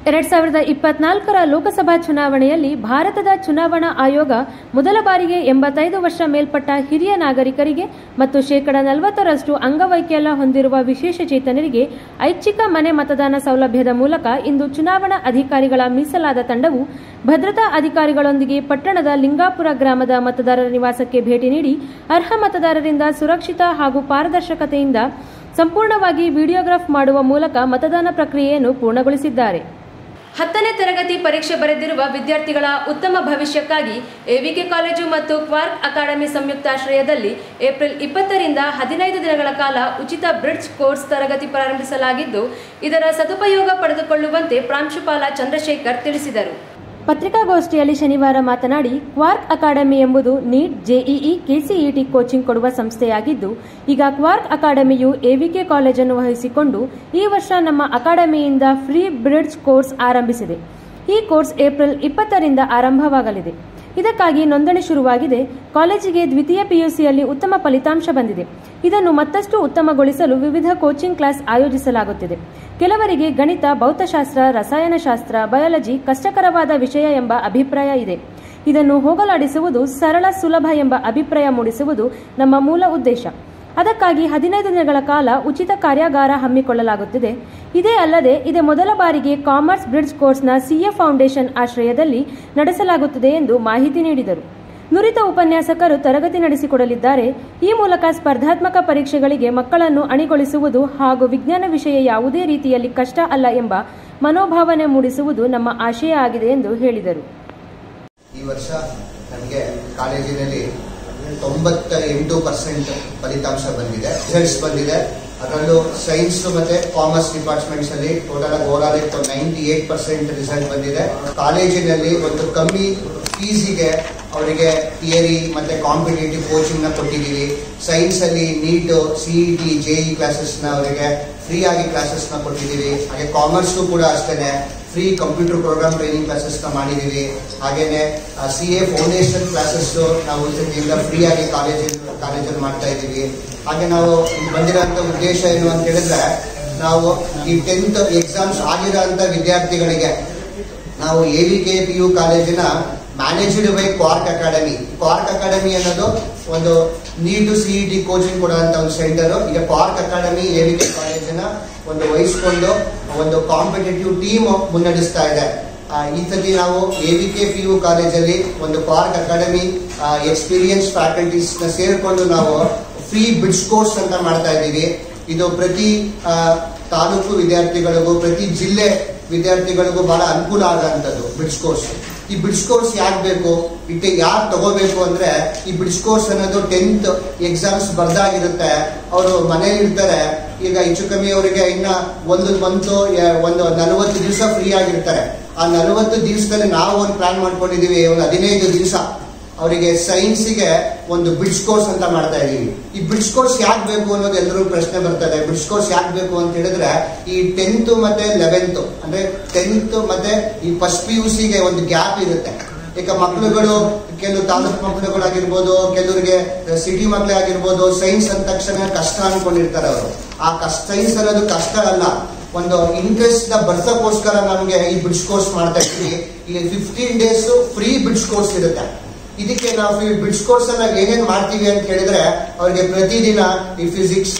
2024ರ ಲೋಕಸಭಾ ಚುನಾವಣೆಯಲ್ಲಿ ಭಾರತದ ಚುನಾವಣಾ ಆಯೋಗ ಮೊದಲ ಬಾರಿಗೆ 85 ವರ್ಷ ಮೇಲ್ಪಟ್ಟ ಹಿರಿಯ ನಾಗರಿಕರಿಗೆ ಮತ್ತು 40% ಅಂಗವೈಕಲ್ಯ ಹೊಂದಿರುವ ವಿಶೇಷಚೇತನರಿಗೆ ಐಚ್ಛಿಕ ಮನೆ ಮತದಾನ ಸೌಲಭ್ಯದ ಮೂಲಕ ಇಂದು ಚುನಾವಣಾ ಅಧಿಕಾರಿಗಳ ಮೀಸಲಾದ ತಂಡವು ಭದ್ರತಾ ಅಧಿಕಾರಿಗಳೊಂದಿಗೆ ಪಟ್ಟಣದ ಲಿಂಗಾಪುರ ಗ್ರಾಮದ ಮತದಾರರ ನಿವಾಸಕ್ಕೆ ಭೇಟಿ ನೀಡಿ ಅರ್ಹ ಮತದಾರರಿಂದ ಸುರಕ್ಷಿತ ಹಾಗೂ ಪಾರದರ್ಶಕತೆಯಿಂದ ಸಂಪೂರ್ಣವಾಗಿ ವಿಡಿಯೋಗ್ರಾಫ್ ಮಾಡುವ ಮೂಲಕ ಮತದಾನ ಪ್ರಕ್ರಿಯೆಯನ್ನು ಪೂರ್ಣಗೊಳಿಸಿದ್ದಾರೆ. 10ನೇ ತರಗತಿ ಪರೀಕ್ಷೆ ಬರೆದಿರುವ ವಿದ್ಯಾರ್ಥಿಗಳ ಉತ್ತಮ ಭವಿಷ್ಯಕ್ಕಾಗಿ ಎವಿಕೆ ಕಾಲೇಜು ಮತ್ತು ಕ್ವಾರ್ಕ್ ಅಕಾಡೆಮಿ ಸಂಯುಕ್ತಾಶ್ರಯದಲ್ಲಿ ಏಪ್ರಿಲ್ 20ರಿಂದ 15 ದಿನಗಳ ಕಾಲ ಉಚಿತ ಬ್ರಿಡ್ಜ್ ಕೋರ್ಸ್ ತರಗತಿ ಪ್ರಾರಂಭಿಸಲಾಗಿದ್ದು, ಇದರ ಸದುಪಯೋಗ ಪಡೆದುಕೊಳ್ಳುವಂತೆ ಪ್ರಾಂಶುಪಾಲ ಚಂದ್ರಶೇಖರ್ ತಿಳಿಸಿದರು. ಪತ್ರಿಕಾಗೋಷ್ಠಿಯಲ್ಲಿ ಶನಿವಾರ ಮಾತನಾಡಿ, ಕ್ವಾರ್ಕ್ ಅಕಾಡೆಮಿ ಎಂಬುದು ನೀಟ್, ಜೆಇಇ, ಕೆಸಿಇಟಿ ಕೋಚಿಂಗ್ ಕೊಡುವ ಸಂಸ್ಥೆಯಾಗಿದ್ದು, ಈಗ ಕ್ವಾರ್ಕ್ ಅಕಾಡೆಮಿಯು ಎವಿಕೆ ಕಾಲೇಜನ್ನು ವಹಿಸಿಕೊಂಡು ಈ ವರ್ಷ ನಮ್ಮ ಅಕಾಡೆಮಿಯಿಂದ ಫ್ರೀ ಬ್ರಿಡ್ಜ್ ಕೋರ್ಸ್ ಆರಂಭಿಸಿದೆ. ಈ ಕೋರ್ಸ್ ಏಪ್ರಿಲ್ 20ರಿಂದ ಆರಂಭವಾಗಲಿದೆ. ಇದಕ್ಕಾಗಿ ನೋಂದಣಿ ಶುರುವಾಗಿದೆ. ಕಾಲೇಜಿಗೆ ದ್ವಿತೀಯ ಪಿಯುಸಿಯಲ್ಲಿ ಉತ್ತಮ ಫಲಿತಾಂಶ ಬಂದಿದೆ. ಇದನ್ನು ಮತ್ತಷ್ಟು ಉತ್ತಮಗೊಳಿಸಲು ವಿವಿಧ ಕೋಚಿಂಗ್ ಕ್ಲಾಸ್ ಆಯೋಜಿಸಲಾಗುತ್ತಿದೆ. ಕೆಲವರಿಗೆ ಗಣಿತ, ಭೌತಶಾಸ್ತ್ರ, ರಸಾಯನಶಾಸ್ತ್ರ, ಬಯಾಲಜಿ ಕಷ್ಟಕರವಾದ ವಿಷಯ ಎಂಬ ಅಭಿಪ್ರಾಯ ಇದೆ. ಇದನ್ನು ಹೋಗಲಾಡಿಸುವುದು, ಸರಳ ಸುಲಭ ಎಂಬ ಅಭಿಪ್ರಾಯ ಮೂಡಿಸುವುದು ನಮ್ಮ ಮೂಲ ಉದ್ದೇಶ. ಅದಕ್ಕಾಗಿ 15 ದಿನಗಳ ಕಾಲ ಉಚಿತ ಕಾರ್ಯಾಗಾರ ಹಮ್ಮಿಕೊಳ್ಳಲಾಗುತ್ತಿದೆ. ಇದೇ ಅಲ್ಲದೆ ಇದೇ ಮೊದಲ ಬಾರಿಗೆ ಕಾಮರ್ಸ್ ಬ್ರಿಡ್ಜ್ ಕೋರ್ಸ್ನ ಸಿಎ ಫೌಂಡೇಶನ್ ಆಶ್ರಯದಲ್ಲಿ ನಡೆಸಲಾಗುತ್ತಿದೆ ಎಂದು ಮಾಹಿತಿ ನೀಡಿದರು. ನುರಿತ ಉಪನ್ಯಾಸಕರು ತರಗತಿ ನಡೆಸಿಕೊಡಲಿದ್ದಾರೆ. ಈ ಮೂಲಕ ಸ್ಪರ್ಧಾತ್ಮಕ ಪರೀಕ್ಷೆಗಳಿಗೆ ಮಕ್ಕಳನ್ನು ಅಣಿಗೊಳಿಸುವುದು ಹಾಗೂ ವಿಜ್ಞಾನ ವಿಷಯ ಯಾವುದೇ ರೀತಿಯಲ್ಲಿ ಕಷ್ಟ ಅಲ್ಲ ಎಂಬ ಮನೋಭಾವನೆ ಮೂಡಿಸುವುದು ನಮ್ಮ ಆಶಯ ಆಗಿದೆ ಎಂದು ಹೇಳಿದರು. ಈ ವರ್ಷ ನಮಗೆ ಕಾಲೇಜಿನಲ್ಲಿ 98% ಫಲಿತಾಂಶ ಬಂದಿದೆ, ರಿಸಲ್ಟ್ಸ್ ಬಂದಿದೆ. ಅದರಲ್ಲೂ ಸೈನ್ಸ್ ಮತ್ತೆ ಕಾಮರ್ಸ್ ಡಿಪಾರ್ಟ್ಮೆಂಟ್ಸ್ ಅಲ್ಲಿ ಟೋಟಲ್ ಓವರಾಲ್ 98% ರಿಸಲ್ಟ್ ಬಂದಿದೆ. ಕಾಲೇಜಿನಲ್ಲಿ ಒಂದು ಕಮ್ಮಿ ಫೀಸಿಗೆ ಅವರಿಗೆ ಥಿಯರಿ ಮತ್ತೆ ಕಾಂಪಿಟೇಟಿವ್ ಕೋಚಿಂಗ್ ನ ಕೊಟ್ಟಿದ್ದೀವಿ. ಸೈನ್ಸ್ ಅಲ್ಲಿ ನೀಟ್, ಸಿಇಟಿ, ಜೆಇ ಕ್ಲಾಸಸ್ ನ ಅವರಿಗೆ ಫ್ರೀ ಆಗಿ ಕ್ಲಾಸಸ್ ನ ಕೊಟ್ಟಿದ್ದೀವಿ. ಹಾಗೆ ಕಾಮರ್ಸ್ ಕೂಡ ಅಷ್ಟೇನೆ free computer program training classes ನ ಮಾಡಿದ್ದೀವಿ. ಹಾಗೇನೆ ಸಿಎ ಫೌಂಡೇಶನ್ ಕ್ಲಾಸಸ್ ನಾವು ಫ್ರೀ ಆಗಿ ಕಾಲೇಜಲ್ಲಿ ಮಾಡ್ತಾ ಇದ್ದೀವಿ. ಹಾಗೆ ನಾವು ಬಂದಿರೋಂಥ ಉದ್ದೇಶ ಏನು ಅಂತ ಹೇಳಿದ್ರೆ, ನಾವು ಈ 10th ಎಕ್ಸಾಮ್ಸ್ ಆಗಿರೋಂಥ ವಿದ್ಯಾರ್ಥಿಗಳಿಗೆ ನಾವು ಎವಿಕೆ PU ಕಾಲೇಜಿನ ಮ್ಯಾನೇಜ್ಡ್ ಬೈ ಕ್ವಾರ್ಕ್ ಅಕಾಡೆಮಿ ಅನ್ನೋದು ಒಂದು ನೀಟ್ ಸಿಇಟಿ ಕೋಚಿಂಗ್ ಕೊಡುವಂತ ಒಂದು ಸೆಂಟರ್. ಈಗ ಕ್ವಾರ್ಕ್ ಅಕಾಡೆಮಿ ಎವಿಕೆ ಕಾಲೇಜಿನ ಒಂದು ವಹಿಸಿಕೊಂಡು ಒಂದು ಕಾಂಪಿಟೇಟಿವ್ ಟೀಮ್ ಮುನ್ನಡೆಸ್ತಾ ಇದೆ. ಈ ಸತಿ ನಾವು ಎವಿಕೆ PU ಕಾಲೇಜಲ್ಲಿ ಒಂದು ಕ್ವಾರ್ಕ್ ಅಕಾಡೆಮಿ ಎಕ್ಸ್ಪೀರಿಯನ್ಸ್ ಫ್ಯಾಕಲ್ಟೀಸ್ ನ ಸೇರ್ಕೊಂಡು ನಾವು ಫ್ರೀ ಬ್ರಿಡ್ಜ್ ಕೋರ್ಸ್ ಅಂತ ಮಾಡ್ತಾ ಇದ್ದೀವಿ. ಇದು ಪ್ರತಿ ತಾಲೂಕು ವಿದ್ಯಾರ್ಥಿಗಳಿಗೂ, ಪ್ರತಿ ಜಿಲ್ಲೆ ವಿದ್ಯಾರ್ಥಿಗಳಿಗೂ ಬಹಳ ಅನುಕೂಲ ಆಗುವಂಥದ್ದು ಬ್ರಿಡ್ಜ್ ಕೋರ್ಸ್. ಈ ಬ್ರಿಡ್ಜ್ ಕೋರ್ಸ್ ಯಾಕೆ ಬೇಕು, ಯಾರು ತಗೋಬೇಕು ಅಂದ್ರೆ, ಈ ಬ್ರಿಡ್ಜ್ ಕೋರ್ಸ್ ಅನ್ನೋದು 10th ಎಕ್ಸಾಮ್ಸ್ ಬರ್ದಾಗಿರುತ್ತೆ. ಅವರು ಮನೇಲಿ ಇರ್ತಾರೆ. ಈಗ ಹೆಚ್ಚು ಕಮ್ಮಿ ಅವರಿಗೆ ಇನ್ನ ಒಂದು ಮಂತು ಒಂದು 40 ದಿವಸ ಫ್ರೀ ಆಗಿರ್ತಾರೆ. ಆ 40 ದಿವಸದಲ್ಲಿ ನಾವು ಒಂದು ಪ್ಲಾನ್ ಮಾಡ್ಕೊಂಡಿದೀವಿ, ಒಂದು 15 ದಿವಸ ಅವರಿಗೆ ಸೈನ್ಸ್ಗೆ ಒಂದು ಬ್ರಿಡ್ಜ್ ಕೋರ್ಸ್ ಅಂತ ಮಾಡ್ತಾ ಇದೀವಿ. ಈ ಬ್ರಿಡ್ಜ್ ಕೋರ್ಸ್ ಯಾಕೆ ಬೇಕು ಅನ್ನೋದು ಎಲ್ಲರೂ ಪ್ರಶ್ನೆ ಬರ್ತದೆ. ಬ್ರಿಡ್ಜ್ ಕೋರ್ಸ್ ಯಾಕೆ ಬೇಕು ಅಂತ ಹೇಳಿದ್ರೆ, ಈ 10th ಮತ್ತೆ 11th ಅಂದ್ರೆ 10th ಮತ್ತೆ ಈ ಫಸ್ಟ್ PUCಗೆ ಒಂದು ಗ್ಯಾಪ್ ಇರುತ್ತೆ. ಈಗ ಮಕ್ಕಳುಗಳು, ಕೆಲವು ತಾಲೂಕು ಮಕ್ಕಳುಗಳಾಗಿರ್ಬೋದು, ಕೆಲವರಿಗೆ ಸಿಟಿ ಮಕ್ಕಳೇ ಆಗಿರ್ಬೋದು, ಸೈನ್ಸ್ ಅಂದ ತಕ್ಷಣ ಕಷ್ಟ ಅನ್ಕೊಂಡಿರ್ತಾರೆ ಅವರು. ಆ ಸೈನ್ಸ್ ಅನ್ನೋದು ಕಷ್ಟ ಅಲ್ಲ, ಒಂದು ಇಂಟ್ರೆಸ್ಟ್ ನ ಬರ್ಸಕ್ಕೋಸ್ಕರ ನಮಗೆ ಈ ಬ್ರಿಡ್ಜ್ ಕೋರ್ಸ್ ಮಾಡ್ತಾ ಇದ್ದೀವಿ. ಇಲ್ಲಿ 15 days ಫ್ರೀ ಬ್ರಿಡ್ಜ್ ಕೋರ್ಸ್ ಇರುತ್ತೆ. ಇದಕ್ಕೆ ನಾವು ಬ್ರಿಡ್ಜ್ ಕೋರ್ಸ್ ಅನ್ನ ಏನೇನ್ ಮಾಡ್ತೀವಿ ಅಂತ ಹೇಳಿದ್ರೆ, ಅವ್ರಿಗೆ ಪ್ರತಿದಿನ ಈ ಫಿಸಿಕ್ಸ್,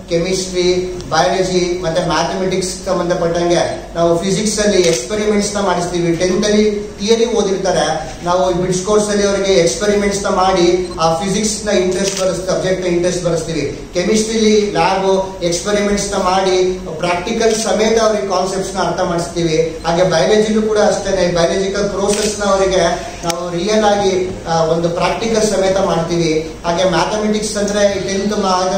ಕೆಮಿಸ್ಟ್ರಿ, ಬಯಾಲಜಿ ಮತ್ತೆ ಮ್ಯಾಥಮೆಟಿಕ್ಸ್ ಸಂಬಂಧಪಟ್ಟಂಗೆ ನಾವು ಫಿಸಿಕ್ಸ್ ಅಲ್ಲಿ ಎಕ್ಸ್ಪೆರಿಮೆಂಟ್ಸ್ ನ ಮಾಡಿಸ್ತೀವಿ. 10th ಅಲ್ಲಿ ಥಿಯರಿ ಓದಿರ್ತಾರೆ, ನಾವು ಬಿಟ್ಸ್ ಕೋರ್ಸ್ ಅಲ್ಲಿ ಅವರಿಗೆ ಎಕ್ಸ್ಪೆರಿಮೆಂಟ್ಸ್ ನ ಮಾಡಿ ಆ ಫಿಸಿಕ್ಸ್ ನ ಇಂಟ್ರೆಸ್ಟ್ ಸಬ್ಜೆಕ್ಟ್ ಇಂಟ್ರೆಸ್ಟ್ ಬರೆಸ್ತೀವಿ. ಕೆಮಿಸ್ಟ್ರಿಲಿ ಲ್ಯಾಬ್ ಎಕ್ಸ್ಪೆರಿಮೆಂಟ್ಸ್ ನ ಮಾಡಿ ಪ್ರಾಕ್ಟಿಕಲ್ ಸಮೇತ ಅವರಿಗೆ ಕಾನ್ಸೆಪ್ಟ್ಸ್ ನ ಅರ್ಥ ಮಾಡಿಸ್ತೀವಿ. ಹಾಗೆ ಬಯಾಲಜಿಲೂ ಕೂಡ ಅಷ್ಟೇನೆ, ಬಯಾಲಜಿಕಲ್ ಪ್ರೋಸೆಸ್ ನ ಅವರಿಗೆ ನಾವು ರಿಯಲ್ ಆಗಿ ಒಂದು ಪ್ರಾಕ್ಟಿಕಲ್ ಸಮೇತ ಮಾಡ್ತೀವಿ. ಹಾಗೆ ಮ್ಯಾಥಮೆಟಿಕ್ಸ್ ಅಂದ್ರೆ 10th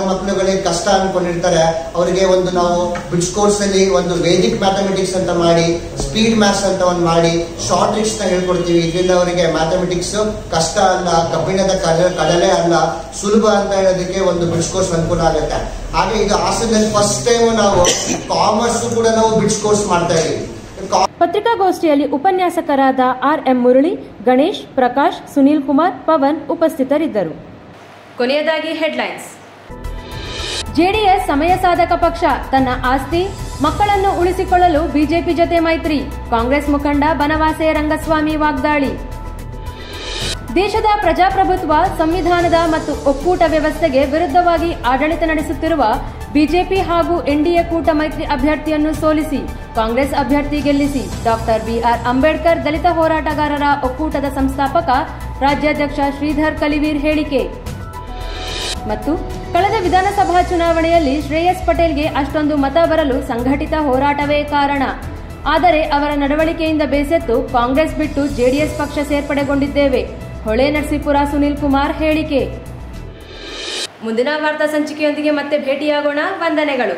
ಮಕ್ಕಳುಗಳಿಗೆ ಕಷ್ಟ ಅನ್ಕೊಂಡಿರ್ತಾರೆ, ಅವರಿಗೆ ಒಂದು ನಾವು ಬಿಟ್ಸ್ ಕೋರ್ಸ್ ಅಲ್ಲಿ ಒಂದು ವೇದಿಕ್ ಮ್ಯಾಥಮೆಟಿಕ್ಸ್ ಅಂತ ಮಾಡಿ, ಸ್ಪೀಡ್ ಮ್ಯಾಥ್ಸ್ ಅಂತ ಒಂದು ಮಾಡಿ ಶಾರ್ಟ್ ಟ್ರಿಕ್ಸ್ ನ ಹೇಳ್ಕೊಡ್ತೀವಿ. ಇದರಿಂದ ಅವರಿಗೆ ಮ್ಯಾಥಮೆಟಿಕ್ಸ್ ಕಷ್ಟ ಅಲ್ಲ, ಕಬ್ಬಿಣದ ಕಡಲೆ ಅಲ್ಲ, ಸುಲಭ ಅಂತ ಹೇಳೋದಕ್ಕೆ ಒಂದು ಬಿಟ್ಸ್ ಕೋರ್ಸ್ ಅನುಕೂಲ ಆಗುತ್ತೆ. ಹಾಗೆ ಈಗ ಹಾಸನದಲ್ಲಿ ಫಸ್ಟ್ ಟೈಮ್ ನಾವು ಕಾಮರ್ಸ್ ಕೂಡ ನಾವು ಬಿಟ್ಸ್ ಕೋರ್ಸ್ ಮಾಡ್ತಾ ಇದೀವಿ. ಪತ್ರಿಕಾಗೋಷ್ಠಿಯಲ್ಲಿ ಉಪನ್ಯಾಸಕರಾದ ಆರ್.ಎಂ. ಮುರಳಿ, ಗಣೇಶ್, ಪ್ರಕಾಶ್, ಸುನೀಲ್ ಕುಮಾರ್, ಪವನ್ ಉಪಸ್ಥಿತರಿದ್ದರು. ಕೊನೆಯದಾಗಿ ಹೆಡ್ಲೈನ್ಸ್. ಜೆಡಿಎಸ್ ಸಮಯ ಸಾಧಕ ಪಕ್ಷ, ತನ್ನ ಆಸ್ತಿ ಮಕ್ಕಳನ್ನು ಉಳಿಸಿಕೊಳ್ಳಲು ಬಿಜೆಪಿ ಜೊತೆ ಮೈತ್ರಿ, ಕಾಂಗ್ರೆಸ್ ಮುಖಂಡ ಬನವಾಸೆ ರಂಗಸ್ವಾಮಿ ವಾಗ್ದಾಳಿ. ದೇಶದ ಪ್ರಜಾಪ್ರಭುತ್ವ, ಸಂವಿಧಾನದ ಮತ್ತು ಒಕ್ಕೂಟ ವ್ಯವಸ್ಥೆಗೆ ವಿರುದ್ಧವಾಗಿ ಆಡಳಿತ ನಡೆಸುತ್ತಿರುವ ಬಿಜೆಪಿ ಹಾಗೂ ಎನ್ಡಿಎ ಕೂಟ ಮೈತ್ರಿ ಅಭ್ಯರ್ಥಿಯನ್ನು ಸೋಲಿಸಿ ಕಾಂಗ್ರೆಸ್ ಅಭ್ಯರ್ಥಿ ಗೆಲ್ಲಿಸಿ. ಡಾಕ್ಟರ್ ಬಿಆರ್ ಅಂಬೇಡ್ಕರ್ ದಲಿತ ಹೋರಾಟಗಾರರ ಒಕ್ಕೂಟದ ಸಂಸ್ಥಾಪಕ ರಾಜ್ಯಾಧ್ಯಕ್ಷ ಶ್ರೀಧರ್ ಕಲಿವೀರ್ ಹೇಳಿಕೆ. ಮತ್ತು ಕಳೆದ ವಿಧಾನಸಭಾ ಚುನಾವಣೆಯಲ್ಲಿ ಶ್ರೇಯಸ್ ಪಟೇಲ್ಗೆ ಅಷ್ಟೊಂದು ಮತ ಬರಲು ಸಂಘಟಿತ ಹೋರಾಟವೇ ಕಾರಣ. ಆದರೆ ಅವರ ನಡವಳಿಕೆಯಿಂದ ಬೇಸತ್ತು ಕಾಂಗ್ರೆಸ್ ಬಿಟ್ಟು ಜೆಡಿಎಸ್ ಪಕ್ಷ ಸೇರ್ಪಡೆಗೊಂಡಿದ್ದೇವೆ. ಹೊಳೆ ನರಸೀಪುರ ಸುನೀಲ್ ಕುಮಾರ್ ಹೇಳಿಕೆ. ಮುಂದಿನ ವಾರ್ತಾ ಸಂಚಿಕೆಯೊಂದಿಗೆ ಮತ್ತೆ ಭೇಟಿಯಾಗೋಣ. ವಂದನೆಗಳು.